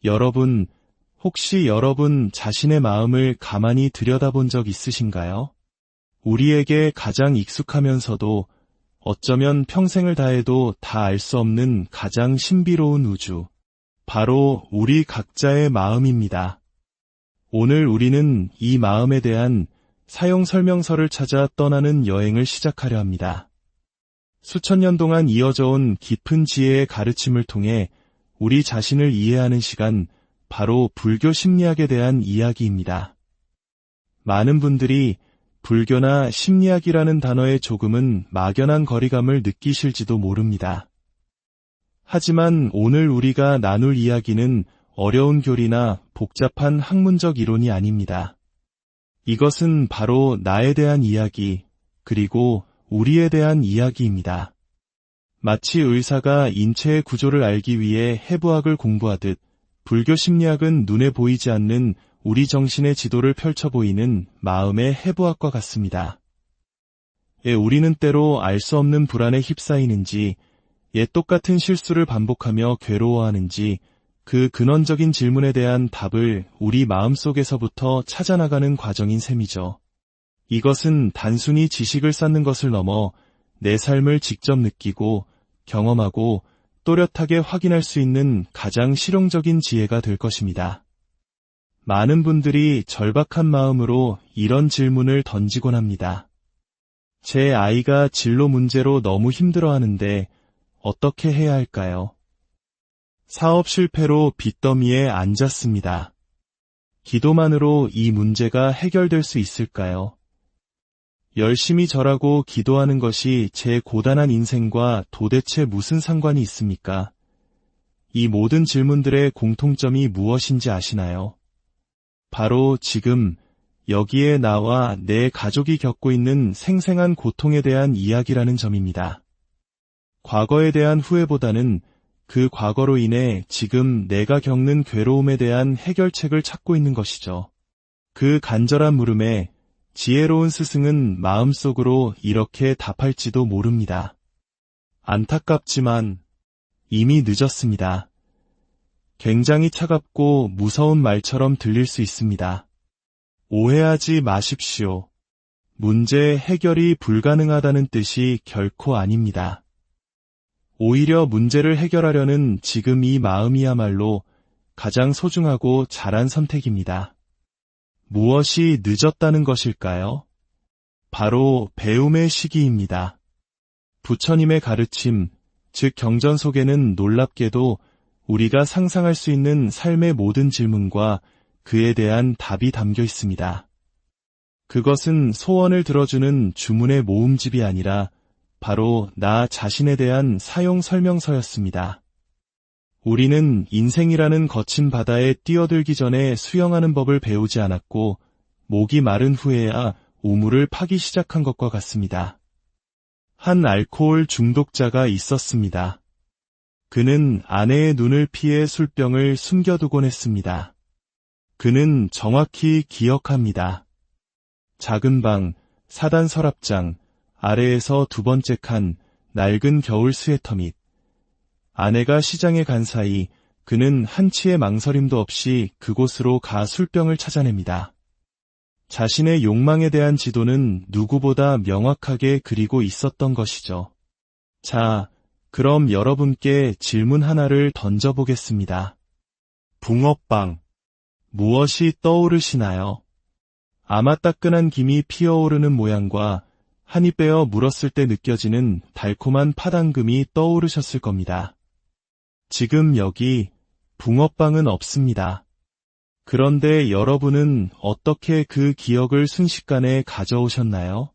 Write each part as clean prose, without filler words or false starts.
여러분, 혹시 여러분 자신의 마음을 가만히 들여다본 적 있으신가요? 우리에게 가장 익숙하면서도 어쩌면 평생을 다해도 다 알 수 없는 가장 신비로운 우주. 바로 우리 각자의 마음입니다. 오늘 우리는 이 마음에 대한 사용 설명서를 찾아 떠나는 여행을 시작하려 합니다. 수천 년 동안 이어져 온 깊은 지혜의 가르침을 통해 우리 자신을 이해하는 시간, 바로 불교 심리학에 대한 이야기입니다. 많은 분들이 불교나 심리학이라는 단어에 조금은 막연한 거리감을 느끼실지도 모릅니다. 하지만 오늘 우리가 나눌 이야기는 어려운 교리나 복잡한 학문적 이론이 아닙니다. 이것은 바로 나에 대한 이야기, 그리고 우리에 대한 이야기입니다. 마치 의사가 인체의 구조를 알기 위해 해부학을 공부하듯 불교 심리학은 눈에 보이지 않는 우리 정신의 지도를 펼쳐 보이는 마음의 해부학과 같습니다. 우리는 때로 알 수 없는 불안에 휩싸이는지, 똑같은 실수를 반복하며 괴로워하는지, 그 근원적인 질문에 대한 답을 우리 마음속에서부터 찾아나가는 과정인 셈이죠. 이것은 단순히 지식을 쌓는 것을 넘어 내 삶을 직접 느끼고 경험하고 또렷하게 확인할 수 있는 가장 실용적인 지혜가 될 것입니다. 많은 분들이 절박한 마음으로 이런 질문을 던지곤 합니다. 제 아이가 진로 문제로 너무 힘들어하는데 어떻게 해야 할까요? 사업 실패로 빚더미에 앉았습니다. 기도만으로 이 문제가 해결될 수 있을까요? 열심히 절하고 기도하는 것이 제 고단한 인생과 도대체 무슨 상관이 있습니까? 이 모든 질문들의 공통점이 무엇인지 아시나요? 바로 지금 여기에 나와 내 가족이 겪고 있는 생생한 고통에 대한 이야기라는 점입니다. 과거에 대한 후회보다는 그 과거로 인해 지금 내가 겪는 괴로움에 대한 해결책을 찾고 있는 것이죠. 그 간절한 물음에 지혜로운 스승은 마음속으로 이렇게 답할지도 모릅니다. 안타깝지만 이미 늦었습니다. 굉장히 차갑고 무서운 말처럼 들릴 수 있습니다. 오해하지 마십시오. 문제 해결이 불가능하다는 뜻이 결코 아닙니다. 오히려 문제를 해결하려는 지금 이 마음이야말로 가장 소중하고 잘한 선택입니다. 무엇이 늦었다는 것일까요? 바로 배움의 시기입니다. 부처님의 가르침, 즉 경전 속에는 놀랍게도 우리가 상상할 수 있는 삶의 모든 질문과 그에 대한 답이 담겨 있습니다. 그것은 소원을 들어주는 주문의 모음집이 아니라 바로 나 자신에 대한 사용 설명서였습니다. 우리는 인생이라는 거친 바다에 뛰어들기 전에 수영하는 법을 배우지 않았고 목이 마른 후에야 우물을 파기 시작한 것과 같습니다. 한 알코올 중독자가 있었습니다. 그는 아내의 눈을 피해 술병을 숨겨두곤 했습니다. 그는 정확히 기억합니다. 작은 방, 사단 서랍장, 아래에서 두 번째 칸, 낡은 겨울 스웨터 밑. 아내가 시장에 간 사이 그는 한치의 망설임도 없이 그곳으로 가 술병을 찾아냅니다. 자신의 욕망에 대한 지도는 누구보다 명확하게 그리고 있었던 것이죠. 자, 그럼 여러분께 질문 하나를 던져보겠습니다. 붕어빵. 무엇이 떠오르시나요? 아마 따끈한 김이 피어오르는 모양과 한입 베어 물었을 때 느껴지는 달콤한 파당금이 떠오르셨을 겁니다. 지금 여기 붕어빵은 없습니다. 그런데 여러분은 어떻게 그 기억을 순식간에 가져오셨나요?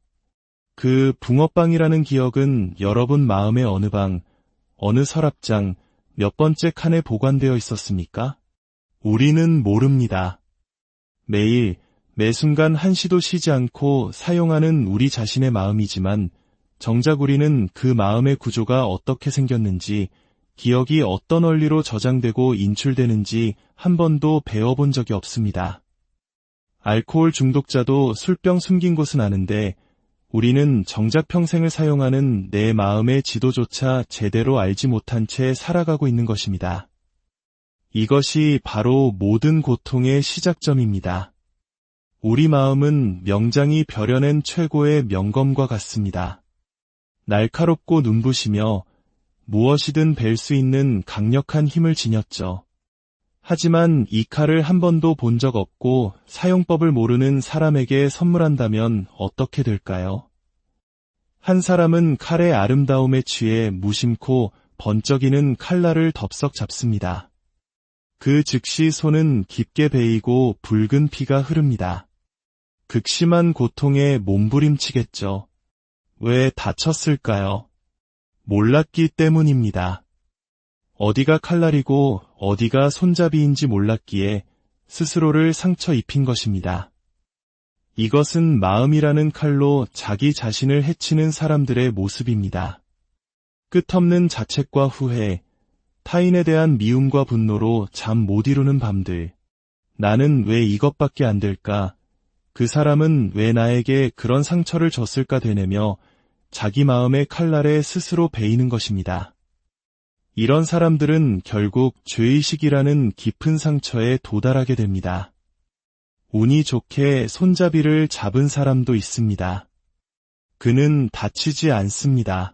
그 붕어빵이라는 기억은 여러분 마음의 어느 방, 어느 서랍장, 몇 번째 칸에 보관되어 있었습니까? 우리는 모릅니다. 매일, 매 순간 한시도 쉬지 않고 사용하는 우리 자신의 마음이지만 정작 우리는 그 마음의 구조가 어떻게 생겼는지, 기억이 어떤 원리로 저장되고 인출되는지 한 번도 배워본 적이 없습니다. 알코올 중독자도 술병 숨긴 곳은 아는데 우리는 정작 평생을 사용하는 내 마음의 지도조차 제대로 알지 못한 채 살아가고 있는 것입니다. 이것이 바로 모든 고통의 시작점입니다. 우리 마음은 명장이 벼려낸 최고의 명검과 같습니다. 날카롭고 눈부시며 무엇이든 벨 수 있는 강력한 힘을 지녔죠. 하지만 이 칼을 한 번도 본 적 없고 사용법을 모르는 사람에게 선물한다면 어떻게 될까요? 한 사람은 칼의 아름다움에 취해 무심코 번쩍이는 칼날을 덥석 잡습니다. 그 즉시 손은 깊게 베이고 붉은 피가 흐릅니다. 극심한 고통에 몸부림치겠죠. 왜 다쳤을까요? 몰랐기 때문입니다. 어디가 칼날이고 어디가 손잡이인지 몰랐기에 스스로를 상처 입힌 것입니다. 이것은 마음이라는 칼로 자기 자신을 해치는 사람들의 모습입니다. 끝없는 자책과 후회, 타인에 대한 미움과 분노로 잠 못 이루는 밤들. 나는 왜 이것밖에 안 될까? 그 사람은 왜 나에게 그런 상처를 줬을까 되뇌며 자기 마음의 칼날에 스스로 베이는 것입니다. 이런 사람들은 결국 죄의식이라는 깊은 상처에 도달하게 됩니다. 운이 좋게 손잡이를 잡은 사람도 있습니다. 그는 다치지 않습니다.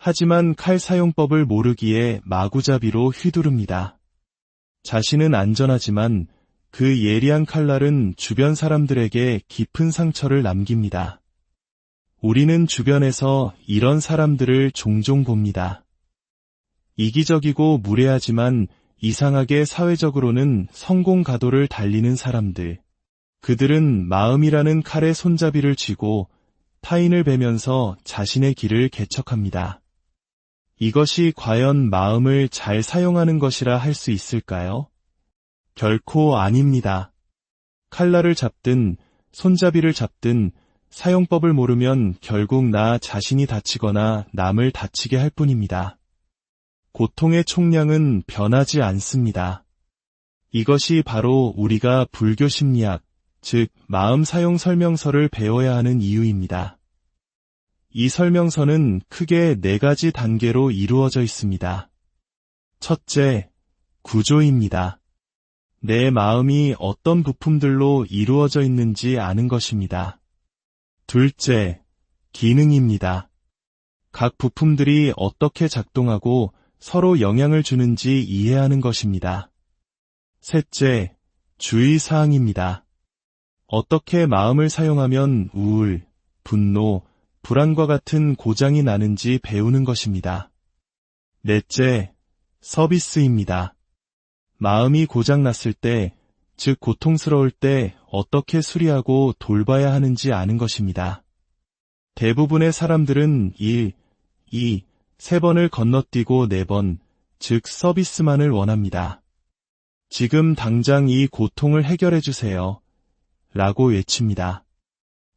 하지만 칼 사용법을 모르기에 마구잡이로 휘두릅니다. 자신은 안전하지만 그 예리한 칼날은 주변 사람들에게 깊은 상처를 남깁니다. 우리는 주변에서 이런 사람들을 종종 봅니다. 이기적이고 무례하지만 이상하게 사회적으로는 성공 가도를 달리는 사람들. 그들은 마음이라는 칼의 손잡이를 쥐고 타인을 베면서 자신의 길을 개척합니다. 이것이 과연 마음을 잘 사용하는 것이라 할 수 있을까요? 결코 아닙니다. 칼날을 잡든 손잡이를 잡든 사용법을 모르면 결국 나 자신이 다치거나 남을 다치게 할 뿐입니다. 고통의 총량은 변하지 않습니다. 이것이 바로 우리가 불교 심리학, 즉 마음 사용 설명서를 배워야 하는 이유입니다. 이 설명서는 크게 4가지 단계로 이루어져 있습니다. 첫째, 구조입니다. 내 마음이 어떤 부품들로 이루어져 있는지 아는 것입니다. 둘째, 기능입니다. 각 부품들이 어떻게 작동하고 서로 영향을 주는지 이해하는 것입니다. 셋째, 주의사항입니다. 어떻게 마음을 사용하면 우울, 분노, 불안과 같은 고장이 나는지 배우는 것입니다. 넷째, 서비스입니다. 마음이 고장났을 때, 즉 고통스러울 때 어떻게 수리하고 돌봐야 하는지 아는 것입니다. 대부분의 사람들은 1, 2, 3번을 건너뛰고 4번, 즉 서비스만을 원합니다. 지금 당장 이 고통을 해결해 주세요. 라고 외칩니다.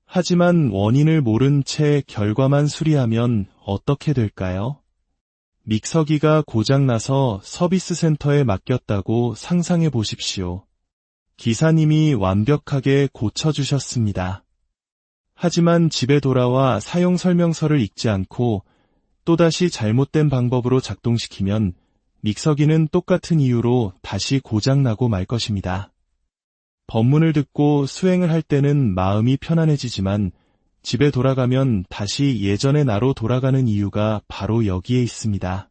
하지만 원인을 모른 채 결과만 수리하면 어떻게 될까요? 믹서기가 고장나서 서비스 센터에 맡겼다고 상상해 보십시오. 기사님이 완벽하게 고쳐주셨습니다. 하지만 집에 돌아와 사용 설명서를 읽지 않고 또다시 잘못된 방법으로 작동시키면 믹서기는 똑같은 이유로 다시 고장나고 말 것입니다. 법문을 듣고 수행을 할 때는 마음이 편안해지지만 집에 돌아가면 다시 예전의 나로 돌아가는 이유가 바로 여기에 있습니다.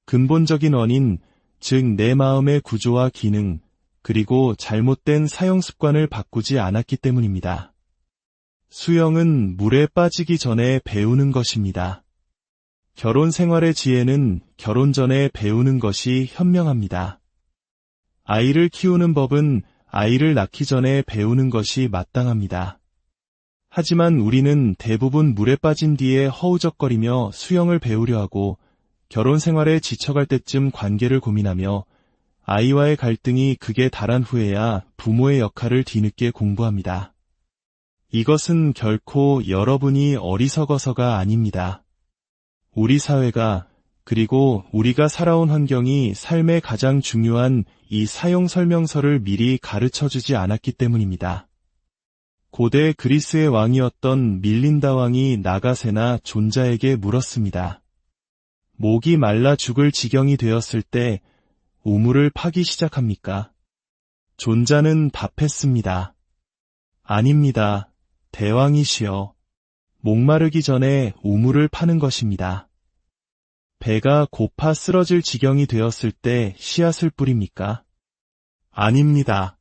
근본적인 원인, 즉 내 마음의 구조와 기능, 그리고 잘못된 사용 습관을 바꾸지 않았기 때문입니다. 수영은 물에 빠지기 전에 배우는 것입니다. 결혼 생활의 지혜는 결혼 전에 배우는 것이 현명합니다. 아이를 키우는 법은 아이를 낳기 전에 배우는 것이 마땅합니다. 하지만 우리는 대부분 물에 빠진 뒤에 허우적거리며 수영을 배우려 하고 결혼 생활에 지쳐갈 때쯤 관계를 고민하며 아이와의 갈등이 극에 달한 후에야 부모의 역할을 뒤늦게 공부합니다. 이것은 결코 여러분이 어리석어서가 아닙니다. 우리 사회가 그리고 우리가 살아온 환경이 삶의 가장 중요한 이 사용 설명서를 미리 가르쳐주지 않았기 때문입니다. 고대 그리스의 왕이었던 밀린다 왕이 나가세나 존자에게 물었습니다. 목이 말라 죽을 지경이 되었을 때 우물을 파기 시작합니까? 존자는 답했습니다. 아닙니다. 대왕이시여. 목마르기 전에 우물을 파는 것입니다. 배가 고파 쓰러질 지경이 되었을 때 씨앗을 뿌립니까? 아닙니다.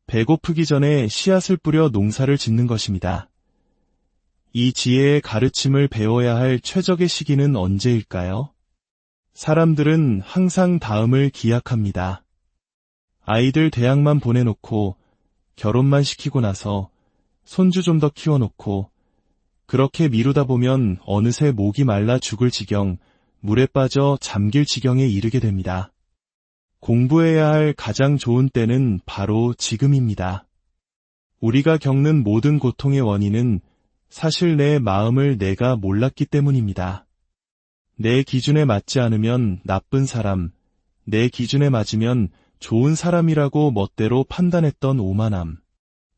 배고프기 전에 씨앗을 뿌려 농사를 짓는 것입니다. 이 지혜의 가르침을 배워야 할 최적의 시기는 언제일까요? 사람들은 항상 다음을 기약합니다. 아이들 대학만 보내놓고 결혼만 시키고 나서 손주 좀 더 키워놓고 그렇게 미루다 보면 어느새 목이 말라 죽을 지경, 물에 빠져 잠길 지경에 이르게 됩니다. 공부해야 할 가장 좋은 때는 바로 지금입니다. 우리가 겪는 모든 고통의 원인은 사실 내 마음을 내가 몰랐기 때문입니다. 내 기준에 맞지 않으면 나쁜 사람, 내 기준에 맞으면 좋은 사람이라고 멋대로 판단했던 오만함.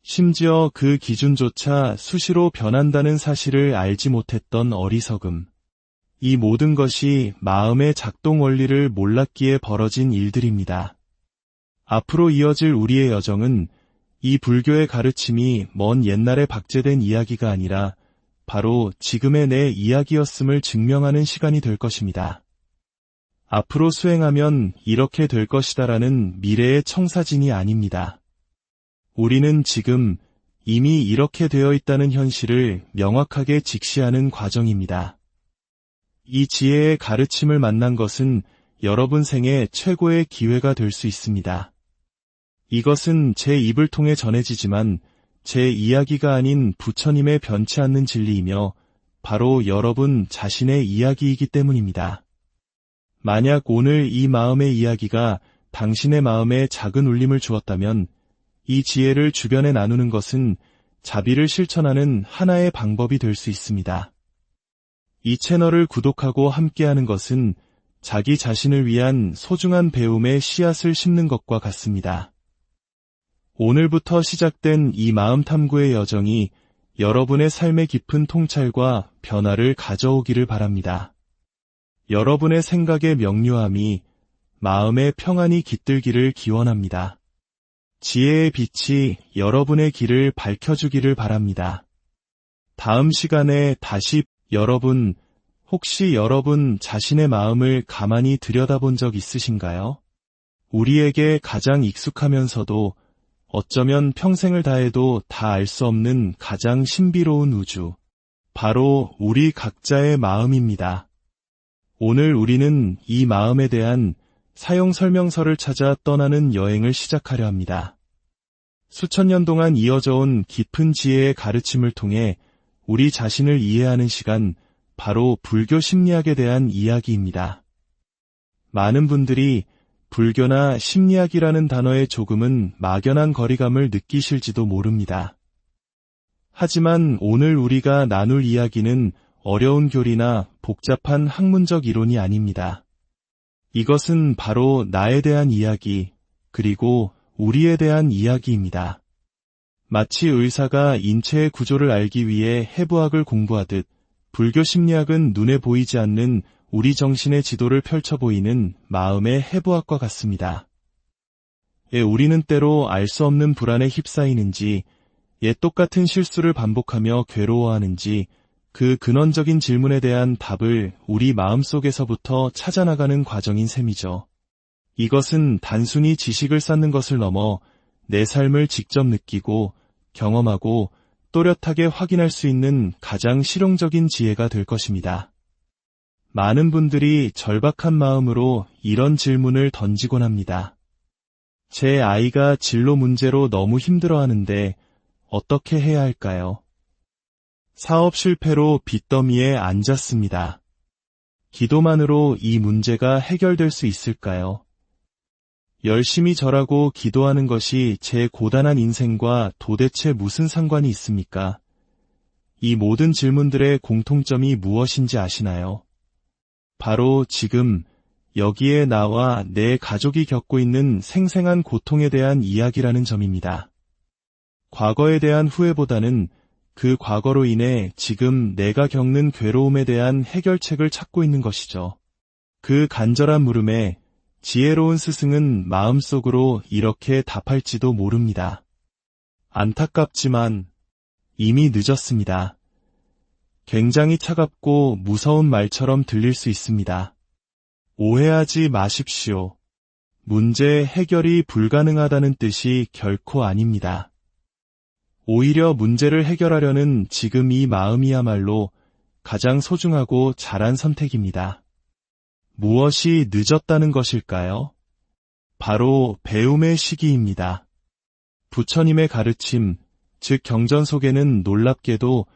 심지어 그 기준조차 수시로 변한다는 사실을 알지 못했던 어리석음. 이 모든 것이 마음의 작동 원리를 몰랐기에 벌어진 일들입니다. 앞으로 이어질 우리의 여정은 이 불교의 가르침이 먼 옛날에 박제된 이야기가 아니라 바로 지금의 내 이야기였음을 증명하는 시간이 될 것입니다. 앞으로 수행하면 이렇게 될 것이다라는 미래의 청사진이 아닙니다. 우리는 지금 이미 이렇게 되어 있다는 현실을 명확하게 직시하는 과정입니다. 이 지혜의 가르침을 만난 것은 여러분 생애 최고의 기회가 될 수 있습니다. 이것은 제 입을 통해 전해지지만 제 이야기가 아닌 부처님의 변치 않는 진리이며 바로 여러분 자신의 이야기이기 때문입니다. 만약 오늘 이 마음의 이야기가 당신의 마음에 작은 울림을 주었다면 이 지혜를 주변에 나누는 것은 자비를 실천하는 하나의 방법이 될 수 있습니다. 이 채널을 구독하고 함께하는 것은 자기 자신을 위한 소중한 배움의 씨앗을 심는 것과 같습니다. 오늘부터 시작된 이 마음 탐구의 여정이 여러분의 삶의 깊은 통찰과 변화를 가져오기를 바랍니다. 여러분의 생각의 명료함이 마음의 평안이 깃들기를 기원합니다. 지혜의 빛이 여러분의 길을 밝혀주기를 바랍니다. 다음 시간에 다시 여러분, 혹시 여러분 자신의 마음을 가만히 들여다본 적 있으신가요? 우리에게 가장 익숙하면서도 어쩌면 평생을 다해도 다 알 수 없는 가장 신비로운 우주, 바로 우리 각자의 마음입니다. 오늘 우리는 이 마음에 대한 사용 설명서를 찾아 떠나는 여행을 시작하려 합니다. 수천 년 동안 이어져 온 깊은 지혜의 가르침을 통해 우리 자신을 이해하는 시간, 바로 불교 심리학에 대한 이야기입니다. 많은 분들이 불교나 심리학이라는 단어에 조금은 막연한 거리감을 느끼실지도 모릅니다. 하지만 오늘 우리가 나눌 이야기는 어려운 교리나 복잡한 학문적 이론이 아닙니다. 이것은 바로 나에 대한 이야기, 그리고 우리에 대한 이야기입니다. 마치 의사가 인체의 구조를 알기 위해 해부학을 공부하듯 불교 심리학은 눈에 보이지 않는 우리 정신의 지도를 펼쳐 보이는 마음의 해부학과 같습니다. 우리는 때로 알 수 없는 불안에 휩싸이는지, 똑같은 실수를 반복하며 괴로워하는지, 그 근원적인 질문에 대한 답을 우리 마음속에서부터 찾아나가는 과정인 셈이죠. 이것은 단순히 지식을 쌓는 것을 넘어 내 삶을 직접 느끼고 경험하고 또렷하게 확인할 수 있는 가장 실용적인 지혜가 될 것입니다. 많은 분들이 절박한 마음으로 이런 질문을 던지곤 합니다. 제 아이가 진로 문제로 너무 힘들어하는데 어떻게 해야 할까요? 사업 실패로 빚더미에 앉았습니다. 기도만으로 이 문제가 해결될 수 있을까요? 열심히 절하고 기도하는 것이 제 고단한 인생과 도대체 무슨 상관이 있습니까? 이 모든 질문들의 공통점이 무엇인지 아시나요? 바로 지금 여기에 나와 내 가족이 겪고 있는 생생한 고통에 대한 이야기라는 점입니다. 과거에 대한 후회보다는 그 과거로 인해 지금 내가 겪는 괴로움에 대한 해결책을 찾고 있는 것이죠. 그 간절한 물음에 지혜로운 스승은 마음속으로 이렇게 답할지도 모릅니다. 안타깝지만 이미 늦었습니다. 굉장히 차갑고 무서운 말처럼 들릴 수 있습니다. 오해하지 마십시오. 문제 해결이 불가능하다는 뜻이 결코 아닙니다. 오히려 문제를 해결하려는 지금 이 마음이야말로 가장 소중하고 잘한 선택입니다. 무엇이 늦었다는 것일까요? 바로 배움의 시기입니다. 부처님의 가르침, 즉 경전 속에는 놀랍게도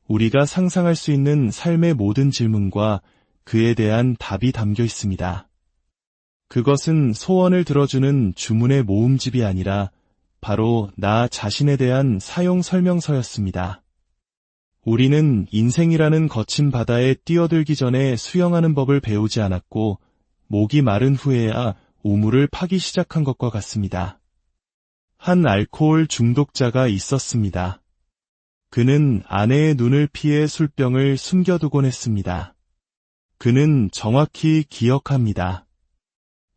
우리가 상상할 수 있는 삶의 모든 질문과 그에 대한 답이 담겨 있습니다. 그것은 소원을 들어주는 주문의 모음집이 아니라 바로 나 자신에 대한 사용 설명서였습니다. 우리는 인생이라는 거친 바다에 뛰어들기 전에 수영하는 법을 배우지 않았고 목이 마른 후에야 우물을 파기 시작한 것과 같습니다. 한 알코올 중독자가 있었습니다. 그는 아내의 눈을 피해 술병을 숨겨두곤 했습니다. 그는 정확히 기억합니다.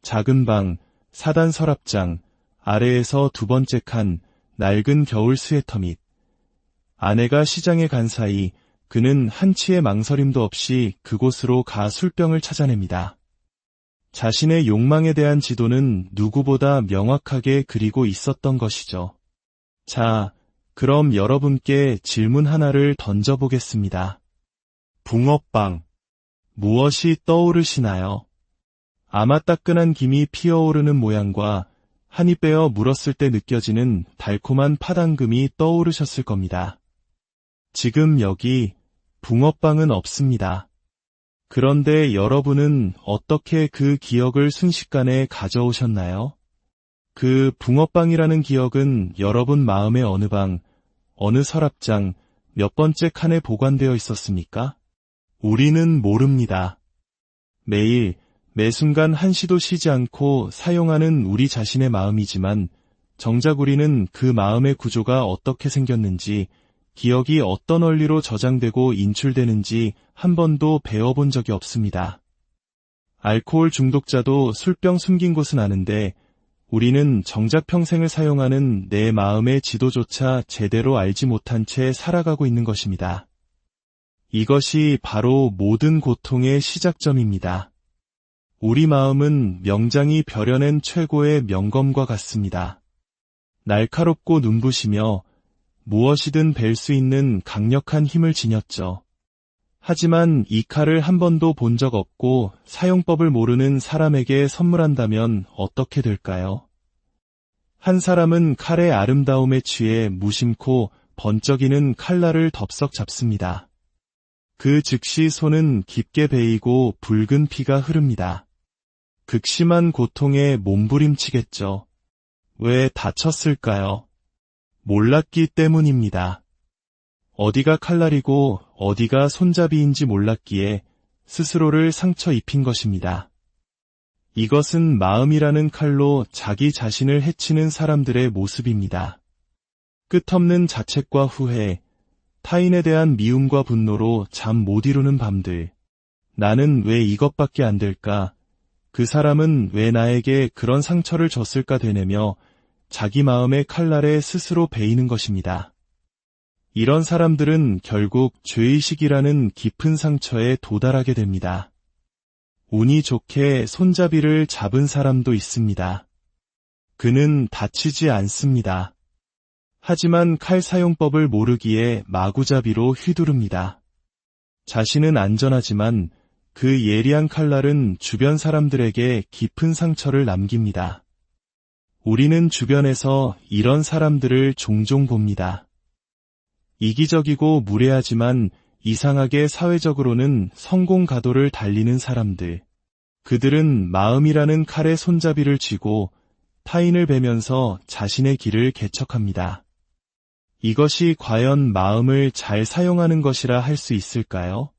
작은 방, 사단 서랍장, 아래에서 두 번째 칸, 낡은 겨울 스웨터 밑. 아내가 시장에 간 사이 그는 한치의 망설임도 없이 그곳으로 가 술병을 찾아냅니다. 자신의 욕망에 대한 지도는 누구보다 명확하게 그리고 있었던 것이죠. 자, 그럼 여러분께 질문 하나를 던져보겠습니다. 붕어빵. 무엇이 떠오르시나요? 아마 따끈한 김이 피어오르는 모양과 한입 빼어 물었을 때 느껴지는 달콤한 파당금이 떠오르셨을 겁니다. 지금 여기 붕어빵은 없습니다. 그런데 여러분은 어떻게 그 기억을 순식간에 가져오셨나요? 그 붕어빵이라는 기억은 여러분 마음의 어느 방, 어느 서랍장, 몇 번째 칸에 보관되어 있었습니까? 우리는 모릅니다. 매일, 매 순간 한시도 쉬지 않고 사용하는 우리 자신의 마음이지만 정작 우리는 그 마음의 구조가 어떻게 생겼는지, 기억이 어떤 원리로 저장되고 인출되는지 한 번도 배워본 적이 없습니다. 알코올 중독자도 술병 숨긴 곳은 아는데 우리는 정작 평생을 사용하는 내 마음의 지도조차 제대로 알지 못한 채 살아가고 있는 것입니다. 이것이 바로 모든 고통의 시작점입니다. 우리 마음은 명장이 벼려낸 최고의 명검과 같습니다. 날카롭고 눈부시며 무엇이든 벨 수 있는 강력한 힘을 지녔죠. 하지만 이 칼을 한 번도 본 적 없고 사용법을 모르는 사람에게 선물한다면 어떻게 될까요? 한 사람은 칼의 아름다움에 취해 무심코 번쩍이는 칼날을 덥석 잡습니다. 그 즉시 손은 깊게 베이고 붉은 피가 흐릅니다. 극심한 고통에 몸부림치겠죠. 왜 다쳤을까요? 몰랐기 때문입니다. 어디가 칼날이고 어디가 손잡이인지 몰랐기에 스스로를 상처 입힌 것입니다. 이것은 마음이라는 칼로 자기 자신을 해치는 사람들의 모습입니다. 끝없는 자책과 후회, 타인에 대한 미움과 분노로 잠 못 이루는 밤들. 나는 왜 이것밖에 안 될까? 그 사람은 왜 나에게 그런 상처를 줬을까 되뇌며 자기 마음의 칼날에 스스로 베이는 것입니다. 이런 사람들은 결국 죄의식이라는 깊은 상처에 도달하게 됩니다. 운이 좋게 손잡이를 잡은 사람도 있습니다. 그는 다치지 않습니다. 하지만 칼 사용법을 모르기에 마구잡이로 휘두릅니다. 자신은 안전하지만 그 예리한 칼날은 주변 사람들에게 깊은 상처를 남깁니다. 우리는 주변에서 이런 사람들을 종종 봅니다. 이기적이고 무례하지만 이상하게 사회적으로는 성공 가도를 달리는 사람들. 그들은 마음이라는 칼의 손잡이를 쥐고 타인을 베면서 자신의 길을 개척합니다. 이것이 과연 마음을 잘 사용하는 것이라 할 수 있을까요?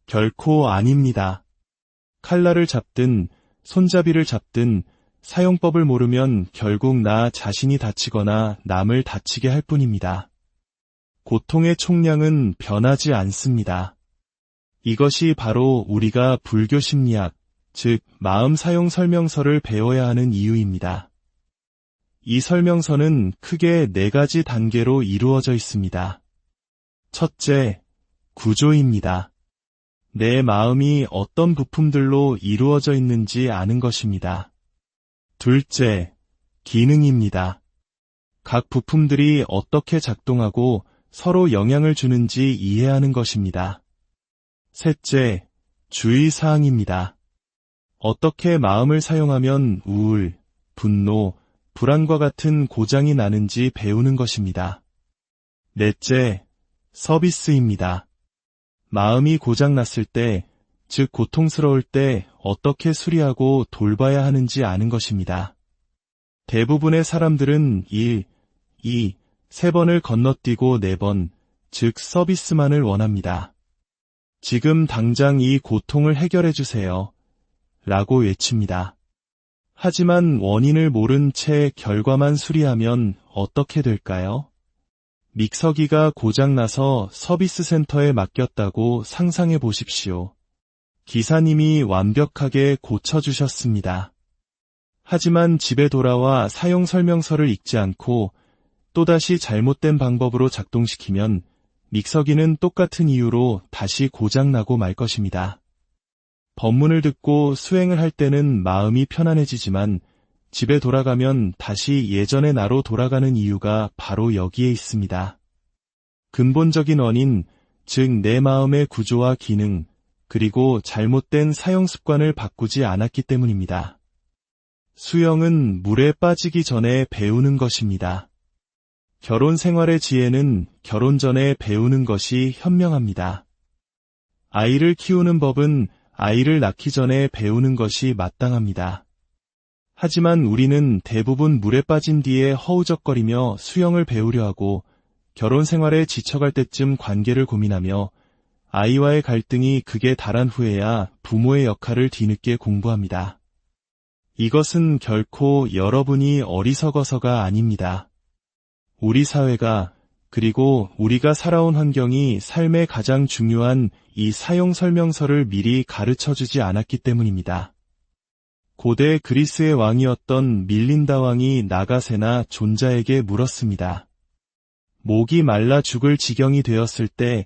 결코 아닙니다. 칼날을 잡든 손잡이를 잡든 사용법을 모르면 결국 나 자신이 다치거나 남을 다치게 할 뿐입니다. 고통의 총량은 변하지 않습니다. 이것이 바로 우리가 불교 심리학, 즉 마음 사용 설명서를 배워야 하는 이유입니다. 이 설명서는 크게 4가지 단계로 이루어져 있습니다. 첫째, 구조입니다. 내 마음이 어떤 부품들로 이루어져 있는지 아는 것입니다. 둘째, 기능입니다. 각 부품들이 어떻게 작동하고 서로 영향을 주는지 이해하는 것입니다. 셋째, 주의사항입니다. 어떻게 마음을 사용하면 우울, 분노, 불안과 같은 고장이 나는지 배우는 것입니다. 넷째, 서비스입니다. 마음이 고장났을 때, 즉 고통스러울 때 어떻게 수리하고 돌봐야 하는지 아는 것입니다. 대부분의 사람들은 1, 2, 3번을 건너뛰고 4번, 즉 서비스만을 원합니다. 지금 당장 이 고통을 해결해 주세요. 라고 외칩니다. 하지만 원인을 모른 채 결과만 수리하면 어떻게 될까요? 믹서기가 고장나서 서비스 센터에 맡겼다고 상상해 보십시오. 기사님이 완벽하게 고쳐주셨습니다. 하지만 집에 돌아와 사용 설명서를 읽지 않고 또다시 잘못된 방법으로 작동시키면 믹서기는 똑같은 이유로 다시 고장나고 말 것입니다. 법문을 듣고 수행을 할 때는 마음이 편안해지지만 집에 돌아가면 다시 예전의 나로 돌아가는 이유가 바로 여기에 있습니다. 근본적인 원인, 즉 내 마음의 구조와 기능, 그리고 잘못된 사용 습관을 바꾸지 않았기 때문입니다. 수영은 물에 빠지기 전에 배우는 것입니다. 결혼 생활의 지혜는 결혼 전에 배우는 것이 현명합니다. 아이를 키우는 법은 아이를 낳기 전에 배우는 것이 마땅합니다. 하지만 우리는 대부분 물에 빠진 뒤에 허우적거리며 수영을 배우려 하고 결혼 생활에 지쳐갈 때쯤 관계를 고민하며 아이와의 갈등이 극에 달한 후에야 부모의 역할을 뒤늦게 공부합니다. 이것은 결코 여러분이 어리석어서가 아닙니다. 우리 사회가 그리고 우리가 살아온 환경이 삶의 가장 중요한 이 사용 설명서를 미리 가르쳐주지 않았기 때문입니다. 고대 그리스의 왕이었던 밀린다 왕이 나가세나 존자에게 물었습니다. 목이 말라 죽을 지경이 되었을 때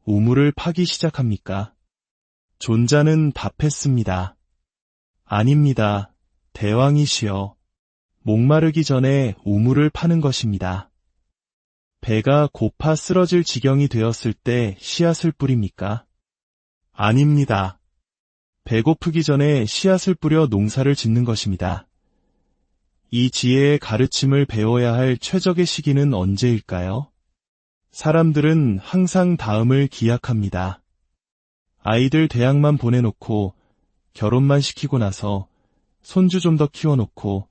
우물을 파기 시작합니까? 존자는 답했습니다. 아닙니다. 대왕이시여. 목마르기 전에 우물을 파는 것입니다. 배가 고파 쓰러질 지경이 되었을 때 씨앗을 뿌립니까? 아닙니다. 배고프기 전에 씨앗을 뿌려 농사를 짓는 것입니다. 이 지혜의 가르침을 배워야 할 최적의 시기는 언제일까요? 사람들은 항상 다음을 기약합니다. 아이들 대학만 보내놓고 결혼만 시키고 나서 손주 좀 더 키워놓고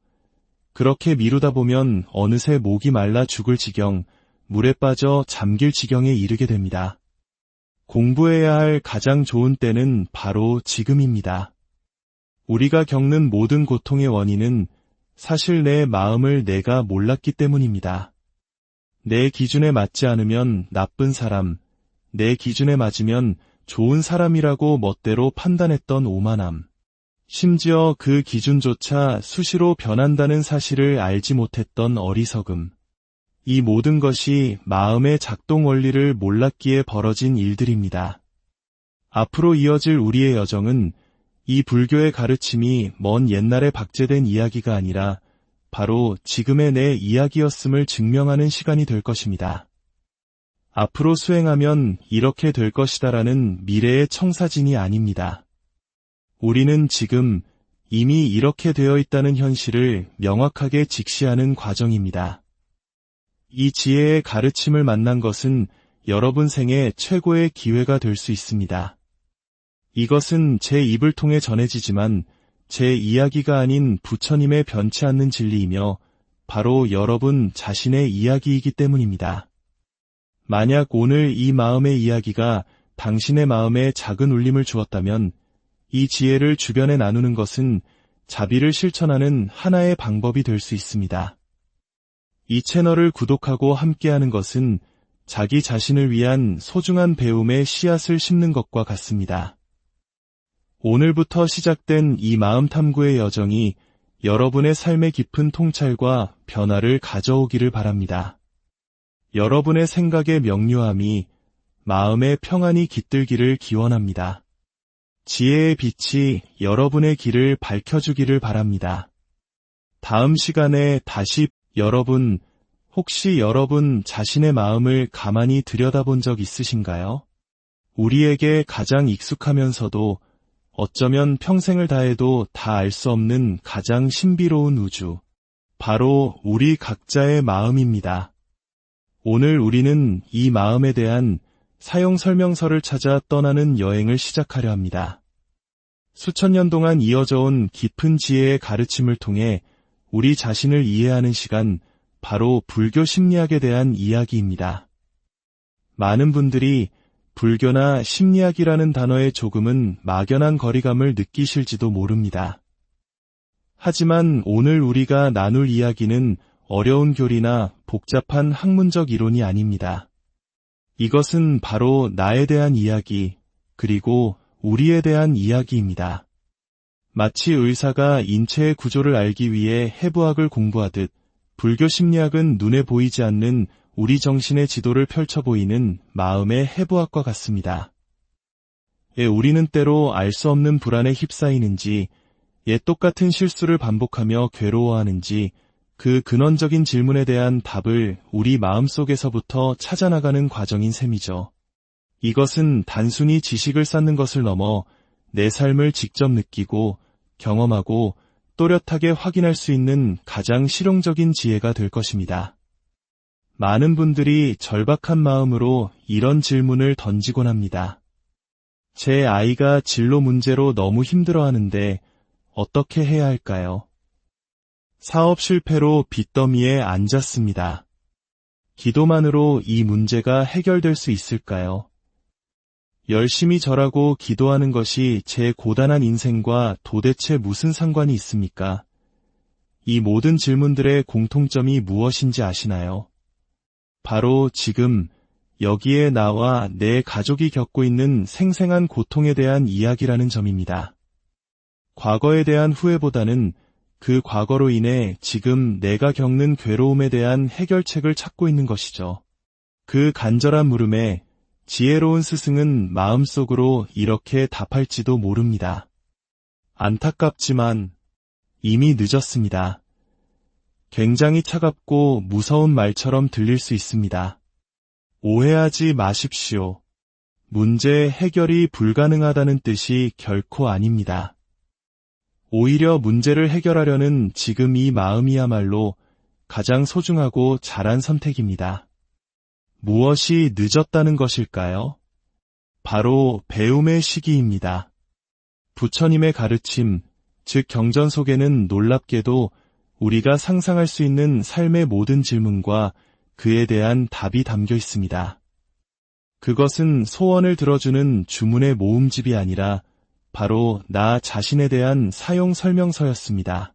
그렇게 미루다 보면 어느새 목이 말라 죽을 지경, 물에 빠져 잠길 지경에 이르게 됩니다. 공부해야 할 가장 좋은 때는 바로 지금입니다. 우리가 겪는 모든 고통의 원인은 사실 내 마음을 내가 몰랐기 때문입니다. 내 기준에 맞지 않으면 나쁜 사람, 내 기준에 맞으면 좋은 사람이라고 멋대로 판단했던 오만함, 심지어 그 기준조차 수시로 변한다는 사실을 알지 못했던 어리석음, 이 모든 것이 마음의 작동 원리를 몰랐기에 벌어진 일들입니다. 앞으로 이어질 우리의 여정은 이 불교의 가르침이 먼 옛날에 박제된 이야기가 아니라 바로 지금의 내 이야기였음을 증명하는 시간이 될 것입니다. 앞으로 수행하면 이렇게 될 것이다라는 미래의 청사진이 아닙니다. 우리는 지금 이미 이렇게 되어 있다는 현실을 명확하게 직시하는 과정입니다. 이 지혜의 가르침을 만난 것은 여러분 생애 최고의 기회가 될 수 있습니다. 이것은 제 입을 통해 전해지지만 제 이야기가 아닌 부처님의 변치 않는 진리이며 바로 여러분 자신의 이야기이기 때문입니다. 만약 오늘 이 마음의 이야기가 당신의 마음에 작은 울림을 주었다면 이 지혜를 주변에 나누는 것은 자비를 실천하는 하나의 방법이 될 수 있습니다. 이 채널을 구독하고 함께하는 것은 자기 자신을 위한 소중한 배움의 씨앗을 심는 것과 같습니다. 오늘부터 시작된 이 마음 탐구의 여정이 여러분의 삶의 깊은 통찰과 변화를 가져오기를 바랍니다. 여러분의 생각의 명료함이 마음의 평안이 깃들기를 기원합니다. 지혜의 빛이 여러분의 길을 밝혀주기를 바랍니다. 다음 시간에 다시 혹시 여러분 자신의 마음을 가만히 들여다본 적 있으신가요? 우리에게 가장 익숙하면서도 어쩌면 평생을 다해도 다 알 수 없는 가장 신비로운 우주, 바로 우리 각자의 마음입니다. 오늘 우리는 이 마음에 대한 사용 설명서를 찾아 떠나는 여행을 시작하려 합니다. 수천 년 동안 이어져 온 깊은 지혜의 가르침을 통해 우리 자신을 이해하는 시간, 바로 불교 심리학에 대한 이야기입니다. 많은 분들이 불교나 심리학이라는 단어에 조금은 막연한 거리감을 느끼실지도 모릅니다. 하지만 오늘 우리가 나눌 이야기는 어려운 교리나 복잡한 학문적 이론이 아닙니다. 이것은 바로 나에 대한 이야기, 그리고 우리에 대한 이야기입니다. 마치 의사가 인체의 구조를 알기 위해 해부학을 공부하듯 불교 심리학은 눈에 보이지 않는 우리 정신의 지도를 펼쳐 보이는 마음의 해부학과 같습니다. 우리는 때로 알 수 없는 불안에 휩싸이는지, 똑같은 실수를 반복하며 괴로워하는지, 그 근원적인 질문에 대한 답을 우리 마음속에서부터 찾아나가는 과정인 셈이죠. 이것은 단순히 지식을 쌓는 것을 넘어 내 삶을 직접 느끼고 경험하고 또렷하게 확인할 수 있는 가장 실용적인 지혜가 될 것입니다. 많은 분들이 절박한 마음으로 이런 질문을 던지곤 합니다. 제 아이가 진로 문제로 너무 힘들어하는데 어떻게 해야 할까요? 사업 실패로 빚더미에 앉았습니다. 기도만으로 이 문제가 해결될 수 있을까요? 열심히 절하고 기도하는 것이 제 고단한 인생과 도대체 무슨 상관이 있습니까? 이 모든 질문들의 공통점이 무엇인지 아시나요? 바로 지금 여기에 나와 내 가족이 겪고 있는 생생한 고통에 대한 이야기라는 점입니다. 과거에 대한 후회보다는 그 과거로 인해 지금 내가 겪는 괴로움에 대한 해결책을 찾고 있는 것이죠. 그 간절한 물음에 지혜로운 스승은 마음속으로 이렇게 답할지도 모릅니다. 안타깝지만 이미 늦었습니다. 굉장히 차갑고 무서운 말처럼 들릴 수 있습니다. 오해하지 마십시오. 문제 해결이 불가능하다는 뜻이 결코 아닙니다. 오히려 문제를 해결하려는 지금 이 마음이야말로 가장 소중하고 잘한 선택입니다. 무엇이 늦었다는 것일까요? 바로 배움의 시기입니다. 부처님의 가르침, 즉 경전 속에는 놀랍게도 우리가 상상할 수 있는 삶의 모든 질문과 그에 대한 답이 담겨 있습니다. 그것은 소원을 들어주는 주문의 모음집이 아니라 바로 나 자신에 대한 사용 설명서였습니다.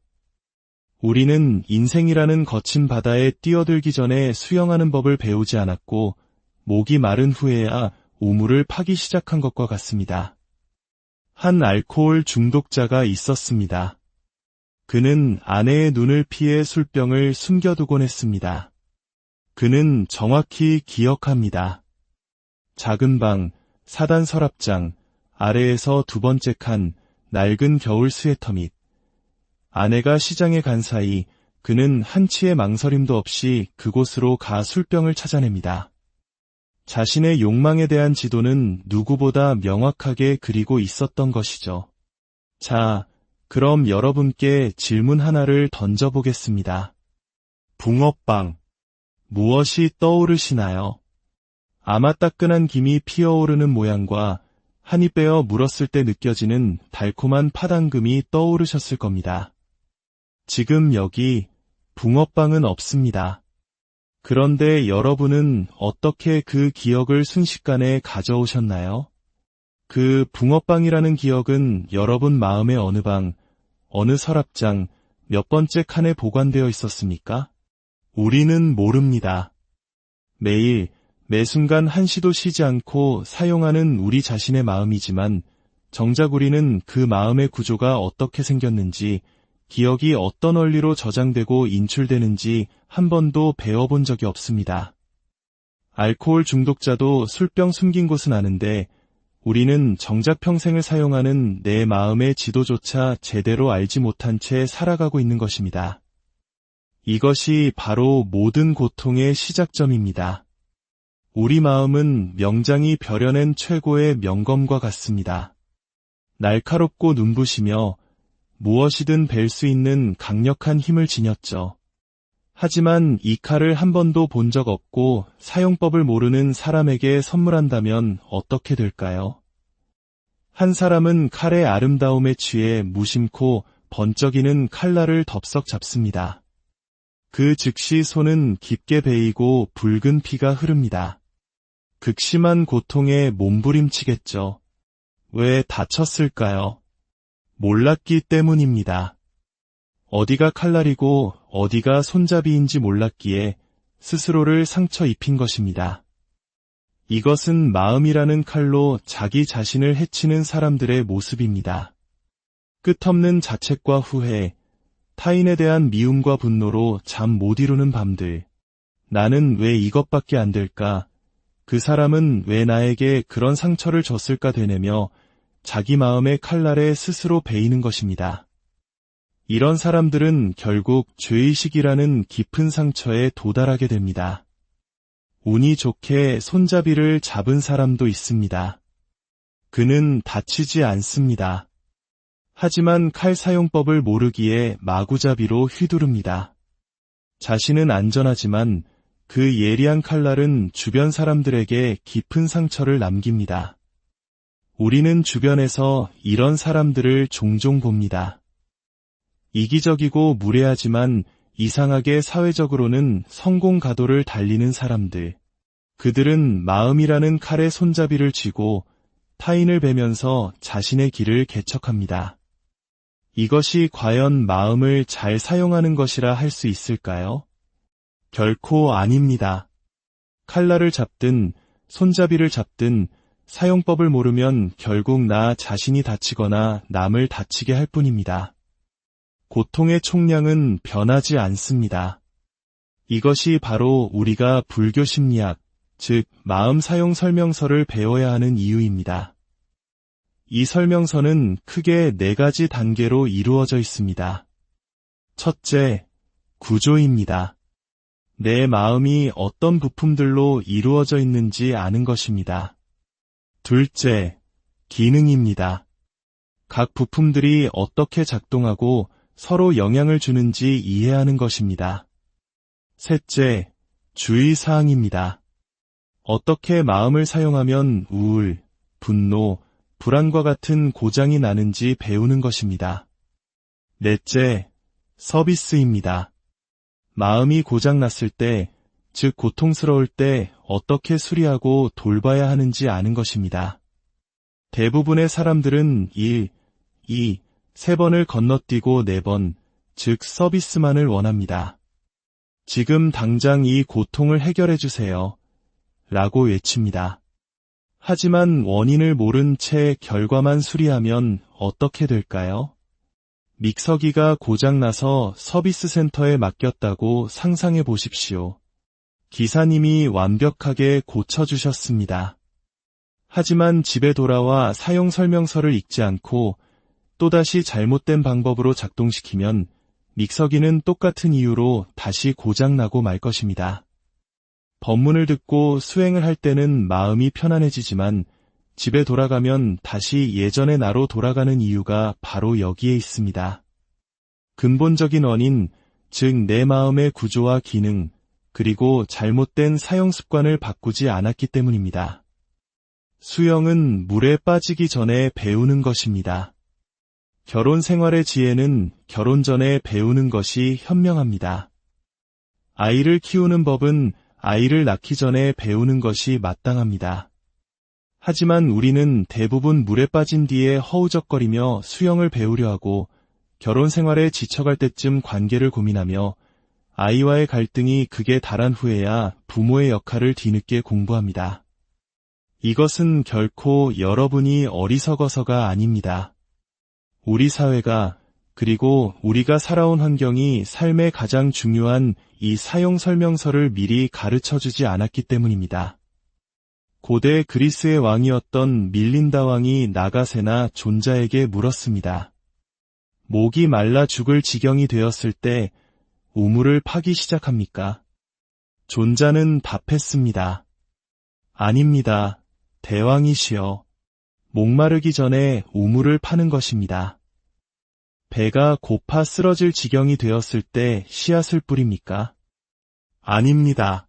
우리는 인생이라는 거친 바다에 뛰어들기 전에 수영하는 법을 배우지 않았고 목이 마른 후에야 우물을 파기 시작한 것과 같습니다. 한 알코올 중독자가 있었습니다. 그는 아내의 눈을 피해 술병을 숨겨두곤 했습니다. 그는 정확히 기억합니다. 작은 방, 사단 서랍장, 아래에서 두 번째 칸, 낡은 겨울 스웨터 밑. 아내가 시장에 간 사이 그는 한치의 망설임도 없이 그곳으로 가 술병을 찾아냅니다. 자신의 욕망에 대한 지도는 누구보다 명확하게 그리고 있었던 것이죠. 자, 그럼 여러분께 질문 하나를 던져보겠습니다. 붕어빵. 무엇이 떠오르시나요? 아마 따끈한 김이 피어오르는 모양과 한입 베어 물었을 때 느껴지는 달콤한 파당금이 떠오르셨을 겁니다. 지금 여기 붕어빵은 없습니다. 그런데 여러분은 어떻게 그 기억을 순식간에 가져오셨나요? 그 붕어빵이라는 기억은 여러분 마음의 어느 방, 어느 서랍장, 몇 번째 칸에 보관되어 있었습니까? 우리는 모릅니다. 매일, 매 순간 한시도 쉬지 않고 사용하는 우리 자신의 마음이지만 정작 우리는 그 마음의 구조가 어떻게 생겼는지, 기억이 어떤 원리로 저장되고 인출되는지 한 번도 배워본 적이 없습니다. 알코올 중독자도 술병 숨긴 곳은 아는데 우리는 정작 평생을 사용하는 내 마음의 지도조차 제대로 알지 못한 채 살아가고 있는 것입니다. 이것이 바로 모든 고통의 시작점입니다. 우리 마음은 명장이 벼려낸 최고의 명검과 같습니다. 날카롭고 눈부시며 무엇이든 벨 수 있는 강력한 힘을 지녔죠. 하지만 이 칼을 한 번도 본 적 없고 사용법을 모르는 사람에게 선물한다면 어떻게 될까요? 한 사람은 칼의 아름다움에 취해 무심코 번쩍이는 칼날을 덥석 잡습니다. 그 즉시 손은 깊게 베이고 붉은 피가 흐릅니다. 극심한 고통에 몸부림치겠죠. 왜 다쳤을까요? 몰랐기 때문입니다. 어디가 칼날이고 어디가 손잡이인지 몰랐기에 스스로를 상처 입힌 것입니다. 이것은 마음이라는 칼로 자기 자신을 해치는 사람들의 모습입니다. 끝없는 자책과 후회, 타인에 대한 미움과 분노로 잠 못 이루는 밤들. 나는 왜 이것밖에 안 될까? 그 사람은 왜 나에게 그런 상처를 줬을까 되뇌며 자기 마음의 칼날에 스스로 베이는 것입니다. 이런 사람들은 결국 죄의식이라는 깊은 상처에 도달하게 됩니다. 운이 좋게 손잡이를 잡은 사람도 있습니다. 그는 다치지 않습니다. 하지만 칼 사용법을 모르기에 마구잡이로 휘두릅니다. 자신은 안전하지만 그 예리한 칼날은 주변 사람들에게 깊은 상처를 남깁니다. 우리는 주변에서 이런 사람들을 종종 봅니다. 이기적이고 무례하지만 이상하게 사회적으로는 성공 가도를 달리는 사람들. 그들은 마음이라는 칼의 손잡이를 쥐고 타인을 베면서 자신의 길을 개척합니다. 이것이 과연 마음을 잘 사용하는 것이라 할 수 있을까요? 결코 아닙니다. 칼날을 잡든 손잡이를 잡든 사용법을 모르면 결국 나 자신이 다치거나 남을 다치게 할 뿐입니다. 고통의 총량은 변하지 않습니다. 이것이 바로 우리가 불교 심리학, 즉 마음 사용 설명서를 배워야 하는 이유입니다. 이 설명서는 크게 4가지 단계로 이루어져 있습니다. 첫째, 구조입니다. 내 마음이 어떤 부품들로 이루어져 있는지 아는 것입니다. 둘째, 기능입니다. 각 부품들이 어떻게 작동하고 서로 영향을 주는지 이해하는 것입니다. 셋째, 주의사항입니다. 어떻게 마음을 사용하면 우울, 분노, 불안과 같은 고장이 나는지 배우는 것입니다. 넷째, 서비스입니다. 마음이 고장났을 때, 즉 고통스러울 때 어떻게 수리하고 돌봐야 하는지 아는 것입니다. 대부분의 사람들은 1, 2, 3번을 건너뛰고 4번, 즉 서비스만을 원합니다. 지금 당장 이 고통을 해결해 주세요. 라고 외칩니다. 하지만 원인을 모른 채 결과만 수리하면 어떻게 될까요? 믹서기가 고장나서 서비스 센터에 맡겼다고 상상해 보십시오. 기사님이 완벽하게 고쳐주셨습니다. 하지만 집에 돌아와 사용 설명서를 읽지 않고 또다시 잘못된 방법으로 작동시키면 믹서기는 똑같은 이유로 다시 고장나고 말 것입니다. 법문을 듣고 수행을 할 때는 마음이 편안해지지만 집에 돌아가면 다시 예전의 나로 돌아가는 이유가 바로 여기에 있습니다. 근본적인 원인, 즉 내 마음의 구조와 기능, 그리고 잘못된 사용 습관을 바꾸지 않았기 때문입니다. 수영은 물에 빠지기 전에 배우는 것입니다. 결혼 생활의 지혜는 결혼 전에 배우는 것이 현명합니다. 아이를 키우는 법은 아이를 낳기 전에 배우는 것이 마땅합니다. 하지만 우리는 대부분 물에 빠진 뒤에 허우적거리며 수영을 배우려 하고 결혼 생활에 지쳐갈 때쯤 관계를 고민하며 아이와의 갈등이 극에 달한 후에야 부모의 역할을 뒤늦게 공부합니다. 이것은 결코 여러분이 어리석어서가 아닙니다. 우리 사회가 그리고 우리가 살아온 환경이 삶의 가장 중요한 이 사용 설명서를 미리 가르쳐주지 않았기 때문입니다. 고대 그리스의 왕이었던 밀린다 왕이 나가세나 존자에게 물었습니다. 목이 말라 죽을 지경이 되었을 때 우물을 파기 시작합니까? 존자는 답했습니다. 아닙니다. 대왕이시여. 목마르기 전에 우물을 파는 것입니다. 배가 고파 쓰러질 지경이 되었을 때 씨앗을 뿌립니까? 아닙니다.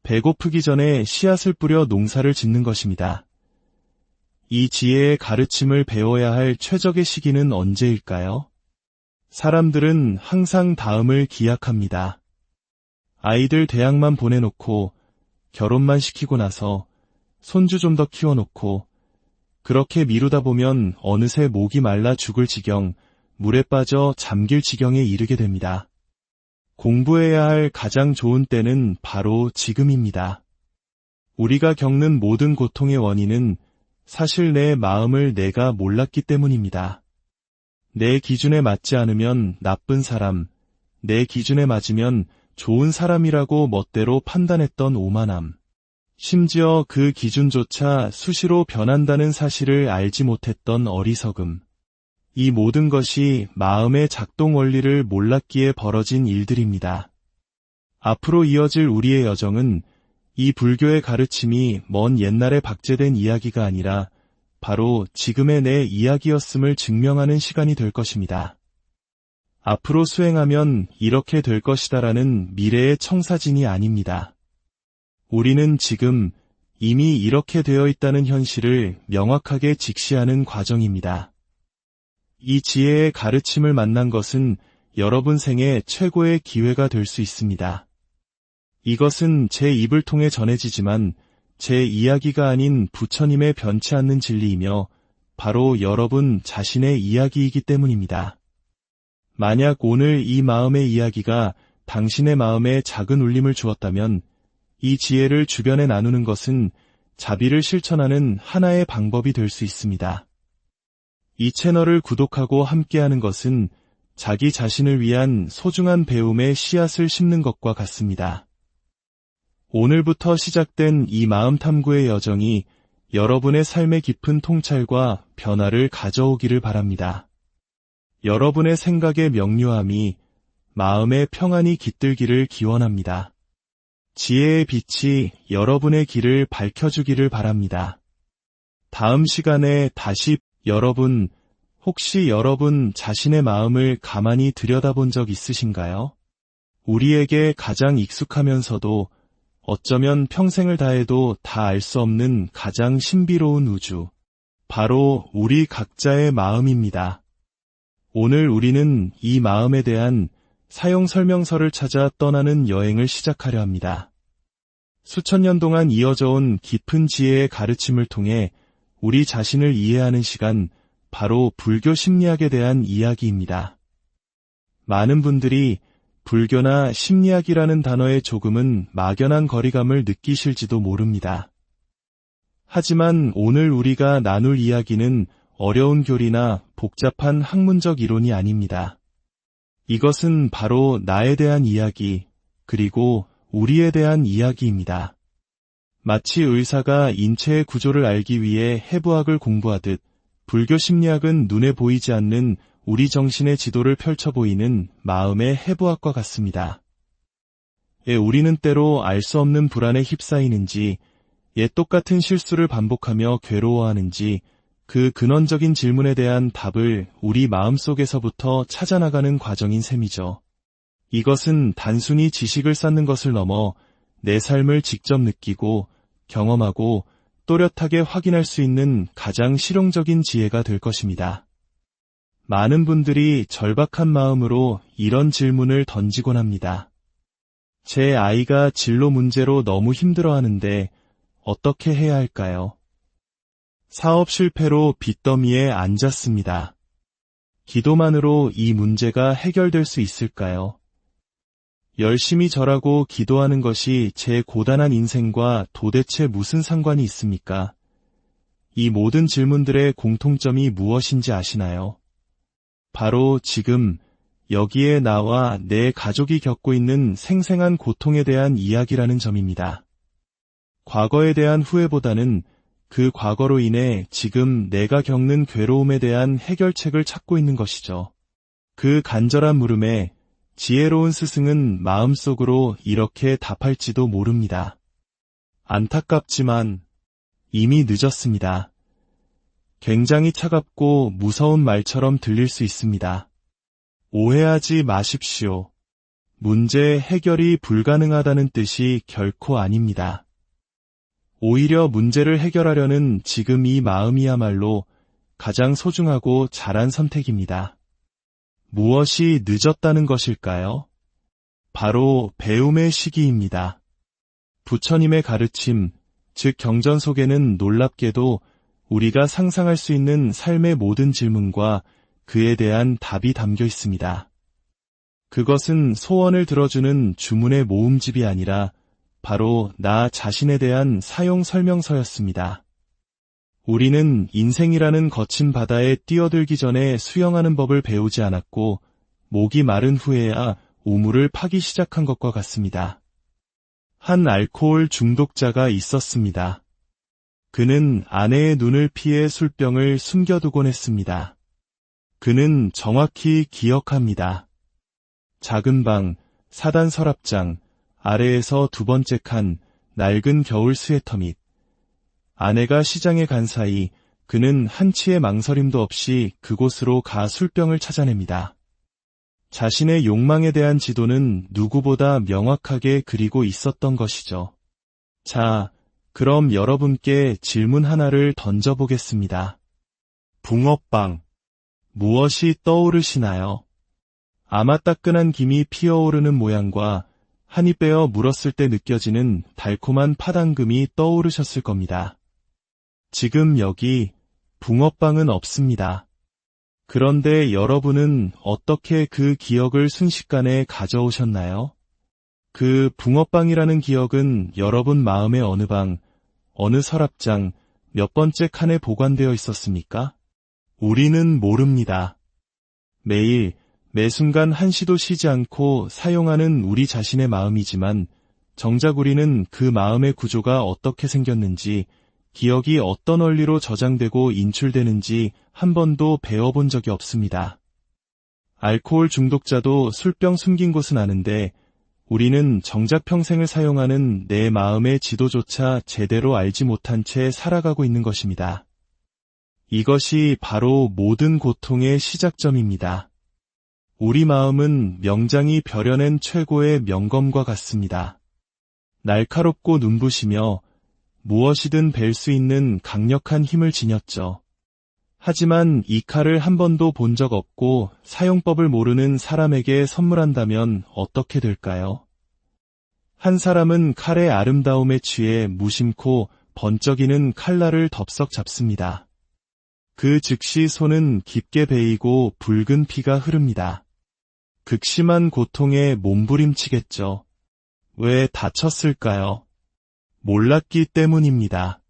배고프기 전에 씨앗을 뿌려 농사를 짓는 것입니다. 이 지혜의 가르침을 배워야 할 최적의 시기는 언제일까요? 사람들은 항상 다음을 기약합니다. 아이들 대학만 보내놓고 결혼만 시키고 나서 손주 좀 더 키워놓고 그렇게 미루다 보면 어느새 목이 말라 죽을 지경, 물에 빠져 잠길 지경에 이르게 됩니다. 공부해야 할 가장 좋은 때는 바로 지금입니다. 우리가 겪는 모든 고통의 원인은 사실 내 마음을 내가 몰랐기 때문입니다. 내 기준에 맞지 않으면 나쁜 사람, 내 기준에 맞으면 좋은 사람이라고 멋대로 판단했던 오만함. 심지어 그 기준조차 수시로 변한다는 사실을 알지 못했던 어리석음. 이 모든 것이 마음의 작동 원리를 몰랐기에 벌어진 일들입니다. 앞으로 이어질 우리의 여정은 이 불교의 가르침이 먼 옛날에 박제된 이야기가 아니라 바로 지금의 내 이야기였음을 증명하는 시간이 될 것입니다. 앞으로 수행하면 이렇게 될 것이다라는 미래의 청사진이 아닙니다. 우리는 지금 이미 이렇게 되어 있다는 현실을 명확하게 직시하는 과정입니다. 이 지혜의 가르침을 만난 것은 여러분 생애 최고의 기회가 될 수 있습니다. 이것은 제 입을 통해 전해지지만 제 이야기가 아닌 부처님의 변치 않는 진리이며 바로 여러분 자신의 이야기이기 때문입니다. 만약 오늘 이 마음의 이야기가 당신의 마음에 작은 울림을 주었다면 이 지혜를 주변에 나누는 것은 자비를 실천하는 하나의 방법이 될 수 있습니다. 이 채널을 구독하고 함께하는 것은 자기 자신을 위한 소중한 배움의 씨앗을 심는 것과 같습니다. 오늘부터 시작된 이 마음 탐구의 여정이 여러분의 삶의 깊은 통찰과 변화를 가져오기를 바랍니다. 여러분의 생각의 명료함이 마음의 평안이 깃들기를 기원합니다. 지혜의 빛이 여러분의 길을 밝혀주기를 바랍니다. 다음 시간에 다시 여러분, 혹시 여러분 자신의 마음을 가만히 들여다본 적 있으신가요? 우리에게 가장 익숙하면서도 어쩌면 평생을 다해도 다 알 수 없는 가장 신비로운 우주, 바로 우리 각자의 마음입니다. 오늘 우리는 이 마음에 대한 사용 설명서를 찾아 떠나는 여행을 시작하려 합니다. 수천 년 동안 이어져 온 깊은 지혜의 가르침을 통해 우리 자신을 이해하는 시간, 바로 불교 심리학에 대한 이야기입니다. 많은 분들이 불교나 심리학이라는 단어에 조금은 막연한 거리감을 느끼실지도 모릅니다. 하지만 오늘 우리가 나눌 이야기는 어려운 교리나 복잡한 학문적 이론이 아닙니다. 이것은 바로 나에 대한 이야기, 그리고 우리에 대한 이야기입니다. 마치 의사가 인체의 구조를 알기 위해 해부학을 공부하듯 불교 심리학은 눈에 보이지 않는 우리 정신의 지도를 펼쳐 보이는 마음의 해부학과 같습니다. 우리는 때로 알 수 없는 불안에 휩싸이는지, 똑같은 실수를 반복하며 괴로워하는지, 그 근원적인 질문에 대한 답을 우리 마음속에서부터 찾아나가는 과정인 셈이죠. 이것은 단순히 지식을 쌓는 것을 넘어 내 삶을 직접 느끼고 경험하고 또렷하게 확인할 수 있는 가장 실용적인 지혜가 될 것입니다. 많은 분들이 절박한 마음으로 이런 질문을 던지곤 합니다. 제 아이가 진로 문제로 너무 힘들어하는데 어떻게 해야 할까요? 사업 실패로 빚더미에 앉았습니다. 기도만으로 이 문제가 해결될 수 있을까요? 열심히 절하고 기도하는 것이 제 고단한 인생과 도대체 무슨 상관이 있습니까? 이 모든 질문들의 공통점이 무엇인지 아시나요? 바로 지금 여기에 나와 내 가족이 겪고 있는 생생한 고통에 대한 이야기라는 점입니다. 과거에 대한 후회보다는 그 과거로 인해 지금 내가 겪는 괴로움에 대한 해결책을 찾고 있는 것이죠. 그 간절한 물음에 지혜로운 스승은 마음속으로 이렇게 답할지도 모릅니다. 안타깝지만 이미 늦었습니다. 굉장히 차갑고 무서운 말처럼 들릴 수 있습니다. 오해하지 마십시오. 문제 해결이 불가능하다는 뜻이 결코 아닙니다. 오히려 문제를 해결하려는 지금 이 마음이야말로 가장 소중하고 잘한 선택입니다. 무엇이 늦었다는 것일까요? 바로 배움의 시기입니다. 부처님의 가르침, 즉 경전 속에는 놀랍게도 우리가 상상할 수 있는 삶의 모든 질문과 그에 대한 답이 담겨 있습니다. 그것은 소원을 들어주는 주문의 모음집이 아니라 바로 나 자신에 대한 사용 설명서였습니다. 우리는 인생이라는 거친 바다에 뛰어들기 전에 수영하는 법을 배우지 않았고 목이 마른 후에야 우물을 파기 시작한 것과 같습니다. 한 알코올 중독자가 있었습니다. 그는 아내의 눈을 피해 술병을 숨겨두곤 했습니다. 그는 정확히 기억합니다. 작은 방, 사단 서랍장, 아래에서 두 번째 칸, 낡은 겨울 스웨터 밑. 아내가 시장에 간 사이 그는 한치의 망설임도 없이 그곳으로 가 술병을 찾아냅니다. 자신의 욕망에 대한 지도는 누구보다 명확하게 그리고 있었던 것이죠. 자, 그럼 여러분께 질문 하나를 던져보겠습니다. 붕어빵. 무엇이 떠오르시나요? 아마 따끈한 김이 피어오르는 모양과 한입 빼어 물었을 때 느껴지는 달콤한 파당금이 떠오르셨을 겁니다. 지금 여기 붕어빵은 없습니다. 그런데 여러분은 어떻게 그 기억을 순식간에 가져오셨나요? 그 붕어빵이라는 기억은 여러분 마음의 어느 방, 어느 서랍장, 몇 번째 칸에 보관되어 있었습니까? 우리는 모릅니다. 매일, 매 순간 한시도 쉬지 않고 사용하는 우리 자신의 마음이지만 정작 우리는 그 마음의 구조가 어떻게 생겼는지, 기억이 어떤 원리로 저장되고 인출되는지 한 번도 배워본 적이 없습니다. 알코올 중독자도 술병 숨긴 곳은 아는데 우리는 정작 평생을 사용하는 내 마음의 지도조차 제대로 알지 못한 채 살아가고 있는 것입니다. 이것이 바로 모든 고통의 시작점입니다. 우리 마음은 명장이 벼려낸 최고의 명검과 같습니다. 날카롭고 눈부시며 무엇이든 벨 수 있는 강력한 힘을 지녔죠. 하지만 이 칼을 한 번도 본 적 없고 사용법을 모르는 사람에게 선물한다면 어떻게 될까요? 한 사람은 칼의 아름다움에 취해 무심코 번쩍이는 칼날을 덥석 잡습니다. 그 즉시 손은 깊게 베이고 붉은 피가 흐릅니다. 극심한 고통에 몸부림치겠죠. 왜 다쳤을까요? 몰랐기 때문입니다.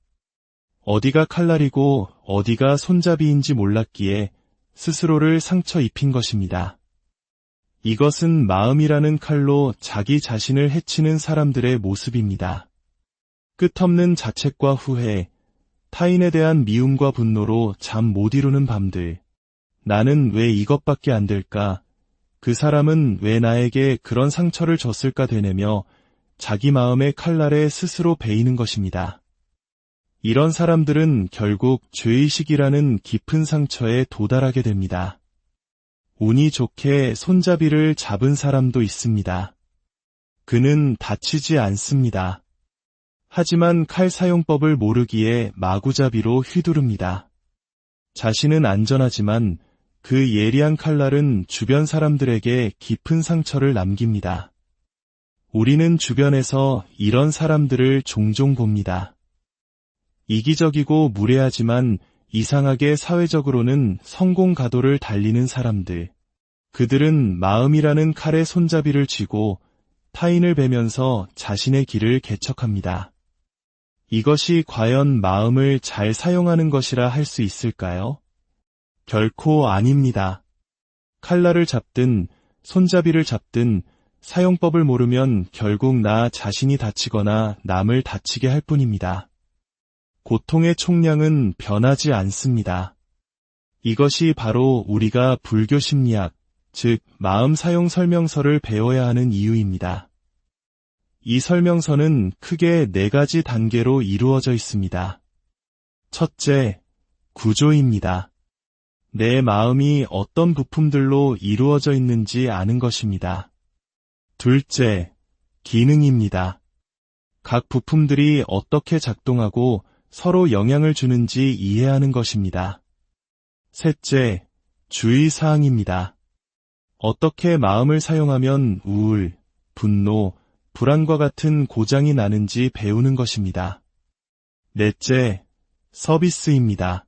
어디가 칼날이고 어디가 손잡이인지 몰랐기에 스스로를 상처 입힌 것입니다. 이것은 마음이라는 칼로 자기 자신을 해치는 사람들의 모습입니다. 끝없는 자책과 후회, 타인에 대한 미움과 분노로 잠 못 이루는 밤들. 나는 왜 이것밖에 안 될까? 그 사람은 왜 나에게 그런 상처를 줬을까 되뇌며 자기 마음의 칼날에 스스로 베이는 것입니다. 이런 사람들은 결국 죄의식이라는 깊은 상처에 도달하게 됩니다. 운이 좋게 손잡이를 잡은 사람도 있습니다. 그는 다치지 않습니다. 하지만 칼 사용법을 모르기에 마구잡이로 휘두릅니다. 자신은 안전하지만 그 예리한 칼날은 주변 사람들에게 깊은 상처를 남깁니다. 우리는 주변에서 이런 사람들을 종종 봅니다. 이기적이고 무례하지만 이상하게 사회적으로는 성공 가도를 달리는 사람들. 그들은 마음이라는 칼의 손잡이를 쥐고 타인을 뵈면서 자신의 길을 개척합니다. 이것이 과연 마음을 잘 사용하는 것이라 할 수 있을까요? 결코 아닙니다. 칼날을 잡든 손잡이를 잡든 사용법을 모르면 결국 나 자신이 다치거나 남을 다치게 할 뿐입니다. 고통의 총량은 변하지 않습니다. 이것이 바로 우리가 불교 심리학, 즉 마음 사용 설명서를 배워야 하는 이유입니다. 이 설명서는 크게 4가지 단계로 이루어져 있습니다. 첫째, 구조입니다. 내 마음이 어떤 부품들로 이루어져 있는지 아는 것입니다. 둘째, 기능입니다. 각 부품들이 어떻게 작동하고 서로 영향을 주는지 이해하는 것입니다. 셋째, 주의사항입니다. 어떻게 마음을 사용하면 우울, 분노, 불안과 같은 고장이 나는지 배우는 것입니다. 넷째, 서비스입니다.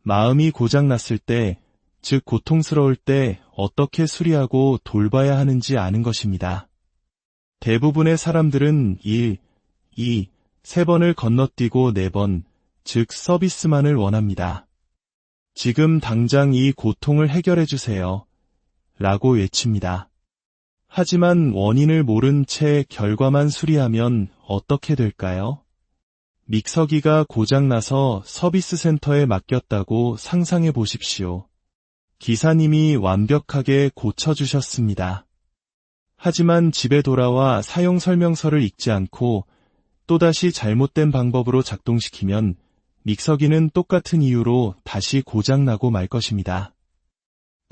마음이 고장났을 때, 즉 고통스러울 때 어떻게 수리하고 돌봐야 하는지 아는 것입니다. 대부분의 사람들은 1, 2, 3번을 건너뛰고 4번, 즉 서비스만을 원합니다. 지금 당장 이 고통을 해결해 주세요. 라고 외칩니다. 하지만 원인을 모른 채 결과만 수리하면 어떻게 될까요? 믹서기가 고장나서 서비스 센터에 맡겼다고 상상해 보십시오. 기사님이 완벽하게 고쳐주셨습니다. 하지만 집에 돌아와 사용 설명서를 읽지 않고 또다시 잘못된 방법으로 작동시키면 믹서기는 똑같은 이유로 다시 고장나고 말 것입니다.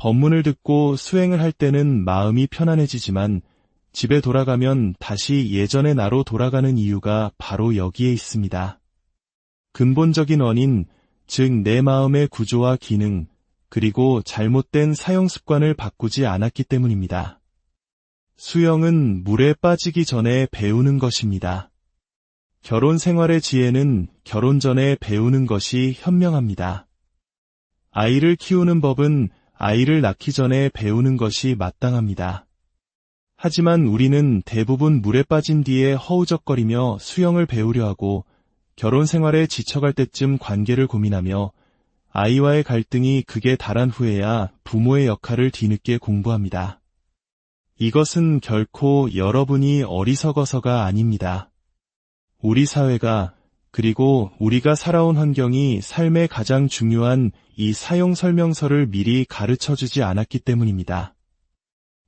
법문을 듣고 수행을 할 때는 마음이 편안해지지만 집에 돌아가면 다시 예전의 나로 돌아가는 이유가 바로 여기에 있습니다. 근본적인 원인, 즉 내 마음의 구조와 기능, 그리고 잘못된 사용 습관을 바꾸지 않았기 때문입니다. 수영은 물에 빠지기 전에 배우는 것입니다. 결혼 생활의 지혜는 결혼 전에 배우는 것이 현명합니다. 아이를 키우는 법은 아이를 낳기 전에 배우는 것이 마땅합니다. 하지만 우리는 대부분 물에 빠진 뒤에 허우적거리며 수영을 배우려 하고 결혼 생활에 지쳐갈 때쯤 관계를 고민하며 아이와의 갈등이 극에 달한 후에야 부모의 역할을 뒤늦게 공부합니다. 이것은 결코 여러분이 어리석어서가 아닙니다. 우리 사회가 그리고 우리가 살아온 환경이 삶의 가장 중요한 이 사용 설명서를 미리 가르쳐주지 않았기 때문입니다.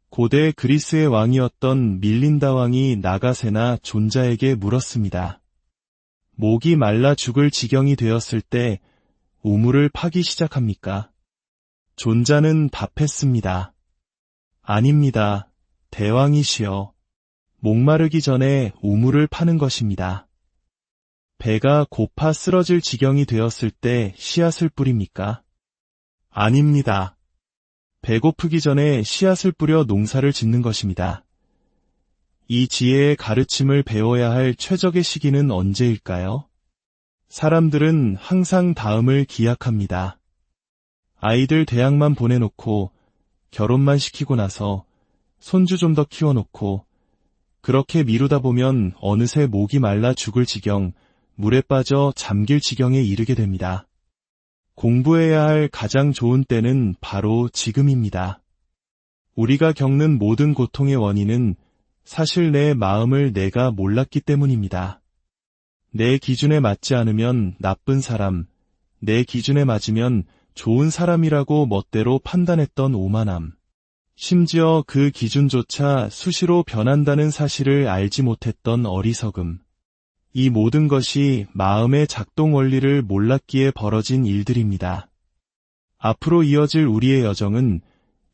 고대 그리스의 왕이었던 밀린다 왕이 나가세나 존자에게 물었습니다. 목이 말라 죽을 지경이 되었을 때 우물을 파기 시작합니까? 존자는 답했습니다. 아닙니다. 대왕이시여. 목마르기 전에 우물을 파는 것입니다. 배가 고파 쓰러질 지경이 되었을 때 씨앗을 뿌립니까? 아닙니다. 배고프기 전에 씨앗을 뿌려 농사를 짓는 것입니다. 이 지혜의 가르침을 배워야 할 최적의 시기는 언제일까요? 사람들은 항상 다음을 기약합니다. 아이들 대학만 보내놓고 결혼만 시키고 나서 손주 좀 더 키워놓고 그렇게 미루다 보면 어느새 목이 말라 죽을 지경, 물에 빠져 잠길 지경에 이르게 됩니다. 공부해야 할 가장 좋은 때는 바로 지금입니다. 우리가 겪는 모든 고통의 원인은 사실 내 마음을 내가 몰랐기 때문입니다. 내 기준에 맞지 않으면 나쁜 사람, 내 기준에 맞으면 좋은 사람이라고 멋대로 판단했던 오만함. 심지어 그 기준조차 수시로 변한다는 사실을 알지 못했던 어리석음. 이 모든 것이 마음의 작동 원리를 몰랐기에 벌어진 일들입니다. 앞으로 이어질 우리의 여정은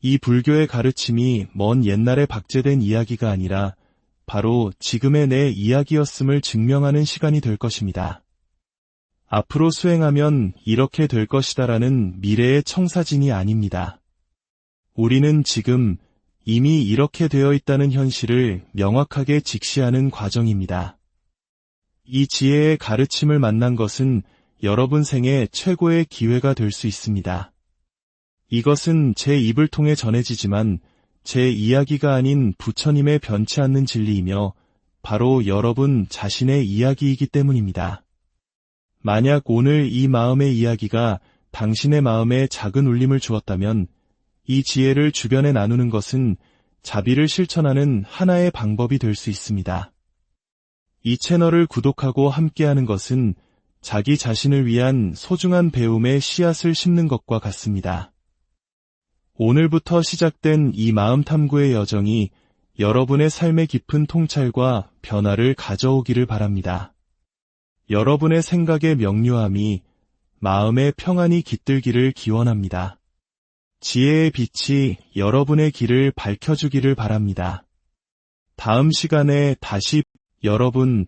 이 불교의 가르침이 먼 옛날에 박제된 이야기가 아니라 바로 지금의 내 이야기였음을 증명하는 시간이 될 것입니다. 앞으로 수행하면 이렇게 될 것이다라는 미래의 청사진이 아닙니다. 우리는 지금 이미 이렇게 되어 있다는 현실을 명확하게 직시하는 과정입니다. 이 지혜의 가르침을 만난 것은 여러분 생애 최고의 기회가 될 수 있습니다. 이것은 제 입을 통해 전해지지만 제 이야기가 아닌 부처님의 변치 않는 진리이며 바로 여러분 자신의 이야기이기 때문입니다. 만약 오늘 이 마음의 이야기가 당신의 마음에 작은 울림을 주었다면 이 지혜를 주변에 나누는 것은 자비를 실천하는 하나의 방법이 될 수 있습니다. 이 채널을 구독하고 함께하는 것은 자기 자신을 위한 소중한 배움의 씨앗을 심는 것과 같습니다. 오늘부터 시작된 이 마음 탐구의 여정이 여러분의 삶의 깊은 통찰과 변화를 가져오기를 바랍니다. 여러분의 생각의 명료함이 마음의 평안이 깃들기를 기원합니다. 지혜의 빛이 여러분의 길을 밝혀주기를 바랍니다. 다음 시간에 다시 여러분,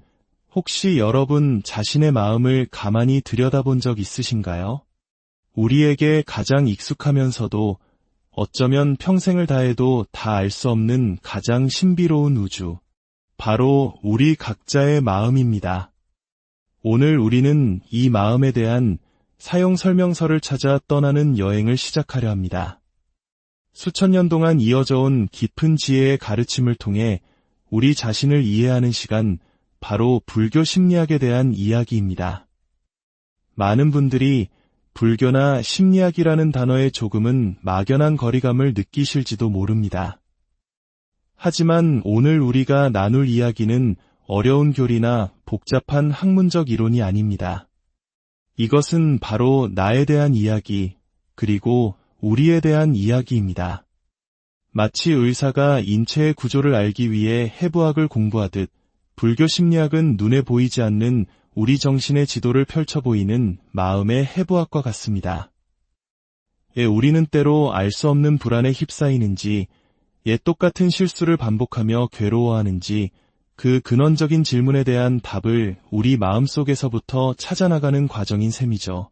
혹시 여러분 자신의 마음을 가만히 들여다본 적 있으신가요? 우리에게 가장 익숙하면서도 어쩌면 평생을 다해도 다 알 수 없는 가장 신비로운 우주, 바로 우리 각자의 마음입니다. 오늘 우리는 이 마음에 대한 사용 설명서를 찾아 떠나는 여행을 시작하려 합니다. 수천 년 동안 이어져 온 깊은 지혜의 가르침을 통해 우리 자신을 이해하는 시간, 바로 불교 심리학에 대한 이야기입니다. 많은 분들이 불교나 심리학이라는 단어에 조금은 막연한 거리감을 느끼실지도 모릅니다. 하지만 오늘 우리가 나눌 이야기는 어려운 교리나 복잡한 학문적 이론이 아닙니다. 이것은 바로 나에 대한 이야기, 그리고 우리에 대한 이야기입니다. 마치 의사가 인체의 구조를 알기 위해 해부학을 공부하듯 불교 심리학은 눈에 보이지 않는 우리 정신의 지도를 펼쳐 보이는 마음의 해부학과 같습니다. 우리는 때로 알 수 없는 불안에 휩싸이는지, 똑같은 실수를 반복하며 괴로워하는지, 그 근원적인 질문에 대한 답을 우리 마음속에서부터 찾아나가는 과정인 셈이죠.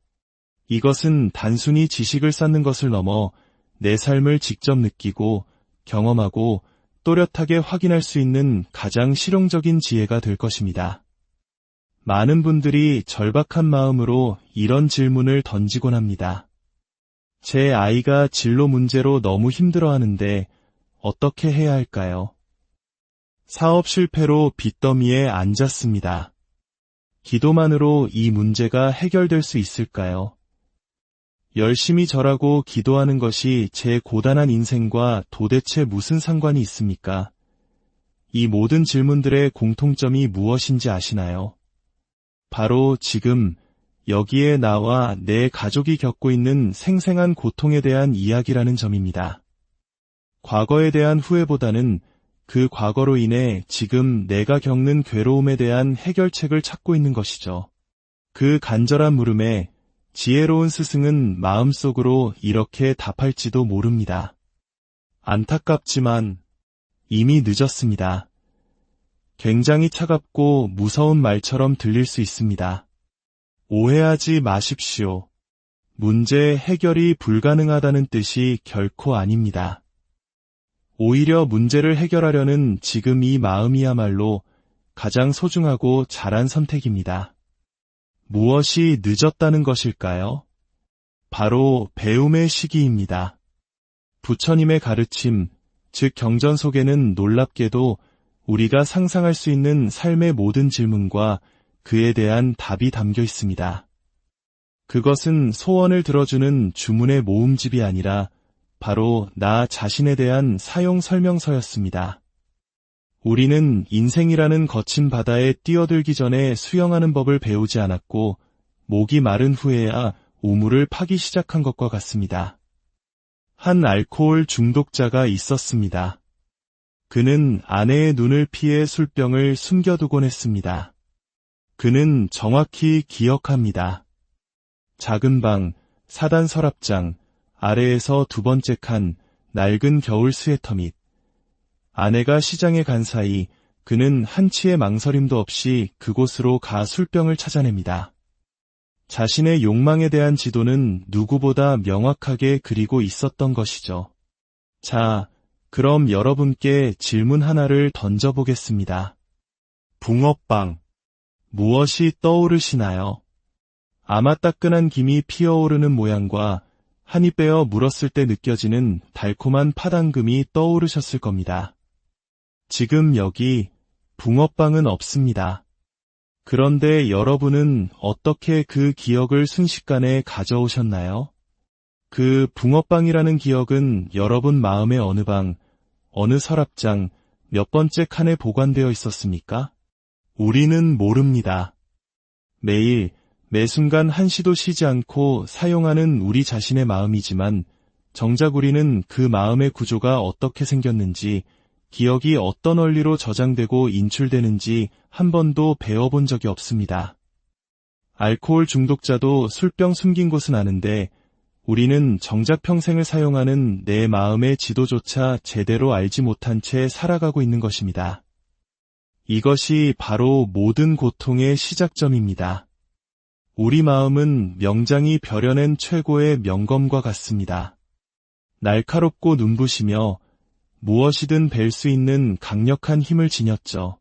이것은 단순히 지식을 쌓는 것을 넘어 내 삶을 직접 느끼고 경험하고 또렷하게 확인할 수 있는 가장 실용적인 지혜가 될 것입니다. 많은 분들이 절박한 마음으로 이런 질문을 던지곤 합니다. 제 아이가 진로 문제로 너무 힘들어하는데 어떻게 해야 할까요? 사업 실패로 빚더미에 앉았습니다. 기도만으로 이 문제가 해결될 수 있을까요? 열심히 절하고 기도하는 것이 제 고단한 인생과 도대체 무슨 상관이 있습니까? 이 모든 질문들의 공통점이 무엇인지 아시나요? 바로 지금 여기에 나와 내 가족이 겪고 있는 생생한 고통에 대한 이야기라는 점입니다. 과거에 대한 후회보다는 그 과거로 인해 지금 내가 겪는 괴로움에 대한 해결책을 찾고 있는 것이죠. 그 간절한 물음에 지혜로운 스승은 마음속으로 이렇게 답할지도 모릅니다. 안타깝지만 이미 늦었습니다. 굉장히 차갑고 무서운 말처럼 들릴 수 있습니다. 오해하지 마십시오. 문제 해결이 불가능하다는 뜻이 결코 아닙니다. 오히려 문제를 해결하려는 지금 이 마음이야말로 가장 소중하고 잘한 선택입니다. 무엇이 늦었다는 것일까요? 바로 배움의 시기입니다. 부처님의 가르침, 즉 경전 속에는 놀랍게도 우리가 상상할 수 있는 삶의 모든 질문과 그에 대한 답이 담겨 있습니다. 그것은 소원을 들어주는 주문의 모음집이 아니라 바로 나 자신에 대한 사용 설명서였습니다. 우리는 인생이라는 거친 바다에 뛰어들기 전에 수영하는 법을 배우지 않았고 목이 마른 후에야 우물을 파기 시작한 것과 같습니다. 한 알코올 중독자가 있었습니다. 그는 아내의 눈을 피해 술병을 숨겨두곤 했습니다. 그는 정확히 기억합니다. 작은 방, 사단 서랍장, 아래에서 두 번째 칸, 낡은 겨울 스웨터 밑. 아내가 시장에 간 사이 그는 한치의 망설임도 없이 그곳으로 가 술병을 찾아냅니다. 자신의 욕망에 대한 지도는 누구보다 명확하게 그리고 있었던 것이죠. 자, 그럼 여러분께 질문 하나를 던져보겠습니다. 붕어빵. 무엇이 떠오르시나요? 아마 따끈한 김이 피어오르는 모양과 한입 베어 물었을 때 느껴지는 달콤한 파당금이 떠오르셨을 겁니다. 지금 여기 붕어빵은 없습니다. 그런데 여러분은 어떻게 그 기억을 순식간에 가져오셨나요? 그 붕어빵이라는 기억은 여러분 마음의 어느 방, 어느 서랍장, 몇 번째 칸에 보관되어 있었습니까? 우리는 모릅니다. 매일, 매 순간 한시도 쉬지 않고 사용하는 우리 자신의 마음이지만 정작 우리는 그 마음의 구조가 어떻게 생겼는지, 기억이 어떤 원리로 저장되고 인출되는지 한 번도 배워본 적이 없습니다. 알코올 중독자도 술병 숨긴 곳은 아는데 우리는 정작 평생을 사용하는 내 마음의 지도조차 제대로 알지 못한 채 살아가고 있는 것입니다. 이것이 바로 모든 고통의 시작점입니다. 우리 마음은 명장이 벼려낸 최고의 명검과 같습니다. 날카롭고 눈부시며 무엇이든 벨 수 있는 강력한 힘을 지녔죠.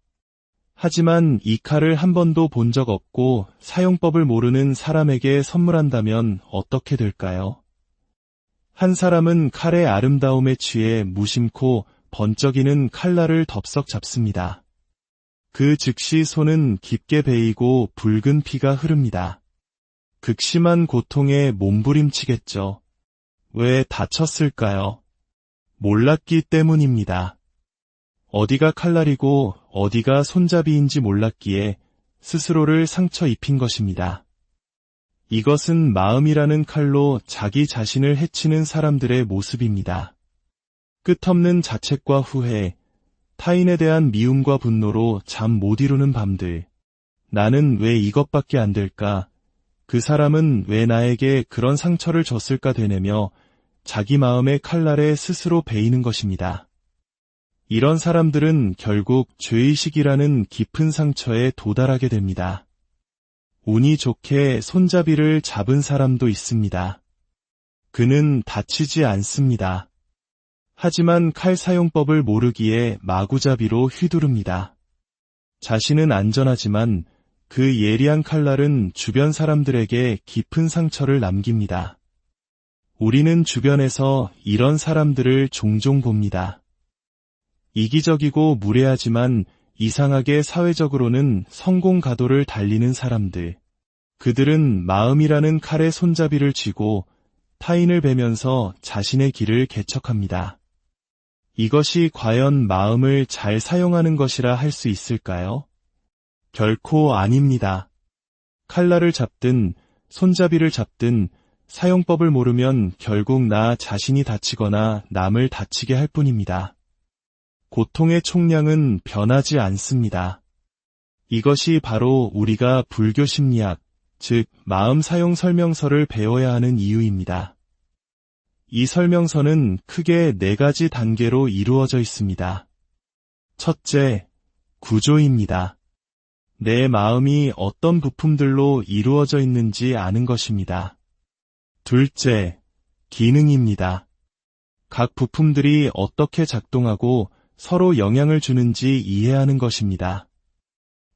하지만 이 칼을 한 번도 본 적 없고 사용법을 모르는 사람에게 선물한다면 어떻게 될까요? 한 사람은 칼의 아름다움에 취해 무심코 번쩍이는 칼날을 덥석 잡습니다. 그 즉시 손은 깊게 베이고 붉은 피가 흐릅니다. 극심한 고통에 몸부림치겠죠. 왜 다쳤을까요? 몰랐기 때문입니다. 어디가 칼날이고 어디가 손잡이인지 몰랐기에 스스로를 상처 입힌 것입니다. 이것은 마음이라는 칼로 자기 자신을 해치는 사람들의 모습입니다. 끝없는 자책과 후회, 타인에 대한 미움과 분노로 잠 못 이루는 밤들. 나는 왜 이것밖에 안 될까? 그 사람은 왜 나에게 그런 상처를 줬을까 되뇌며 자기 마음의 칼날에 스스로 베이는 것입니다. 이런 사람들은 결국 죄의식이라는 깊은 상처에 도달하게 됩니다. 운이 좋게 손잡이를 잡은 사람도 있습니다. 그는 다치지 않습니다. 하지만 칼 사용법을 모르기에 마구잡이로 휘두릅니다. 자신은 안전하지만 그 예리한 칼날은 주변 사람들에게 깊은 상처를 남깁니다. 우리는 주변에서 이런 사람들을 종종 봅니다. 이기적이고 무례하지만 이상하게 사회적으로는 성공 가도를 달리는 사람들. 그들은 마음이라는 칼의 손잡이를 쥐고 타인을 베면서 자신의 길을 개척합니다. 이것이 과연 마음을 잘 사용하는 것이라 할 수 있을까요? 결코 아닙니다. 칼날을 잡든 손잡이를 잡든 사용법을 모르면 결국 나 자신이 다치거나 남을 다치게 할 뿐입니다. 고통의 총량은 변하지 않습니다. 이것이 바로 우리가 불교 심리학, 즉 마음 사용 설명서를 배워야 하는 이유입니다. 이 설명서는 크게 4가지 단계로 이루어져 있습니다. 첫째, 구조입니다. 내 마음이 어떤 부품들로 이루어져 있는지 아는 것입니다. 둘째, 기능입니다. 각 부품들이 어떻게 작동하고 서로 영향을 주는지 이해하는 것입니다.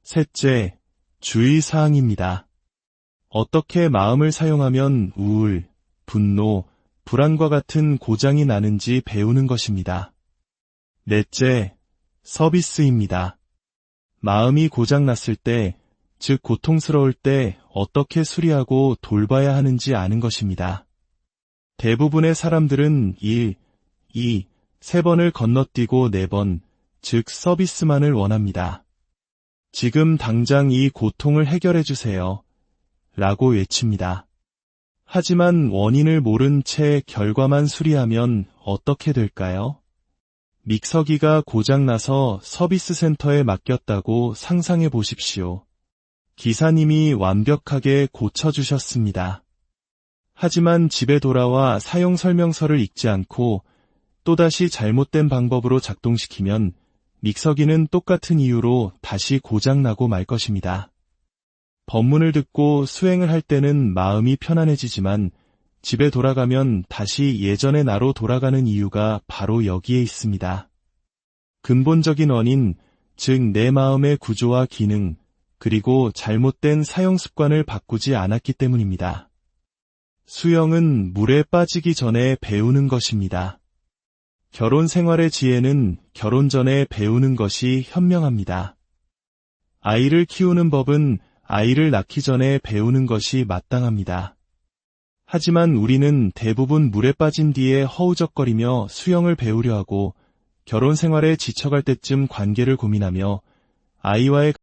셋째, 주의사항입니다. 어떻게 마음을 사용하면 우울, 분노, 불안과 같은 고장이 나는지 배우는 것입니다. 넷째, 서비스입니다. 마음이 고장났을 때, 즉 고통스러울 때 어떻게 수리하고 돌봐야 하는지 아는 것입니다. 대부분의 사람들은 1, 2, 3번을 건너뛰고 4번, 즉 서비스만을 원합니다. 지금 당장 이 고통을 해결해 주세요. 라고 외칩니다. 하지만 원인을 모른 채 결과만 수리하면 어떻게 될까요? 믹서기가 고장나서 서비스 센터에 맡겼다고 상상해 보십시오. 기사님이 완벽하게 고쳐주셨습니다. 하지만 집에 돌아와 사용 설명서를 읽지 않고 또다시 잘못된 방법으로 작동시키면 믹서기는 똑같은 이유로 다시 고장나고 말 것입니다. 법문을 듣고 수행을 할 때는 마음이 편안해지지만 집에 돌아가면 다시 예전의 나로 돌아가는 이유가 바로 여기에 있습니다. 근본적인 원인, 즉 내 마음의 구조와 기능, 그리고 잘못된 사용 습관을 바꾸지 않았기 때문입니다. 수영은 물에 빠지기 전에 배우는 것입니다. 결혼 생활의 지혜는 결혼 전에 배우는 것이 현명합니다. 아이를 키우는 법은 아이를 낳기 전에 배우는 것이 마땅합니다. 하지만 우리는 대부분 물에 빠진 뒤에 허우적거리며 수영을 배우려 하고 결혼 생활에 지쳐갈 때쯤 관계를 고민하며 아이와의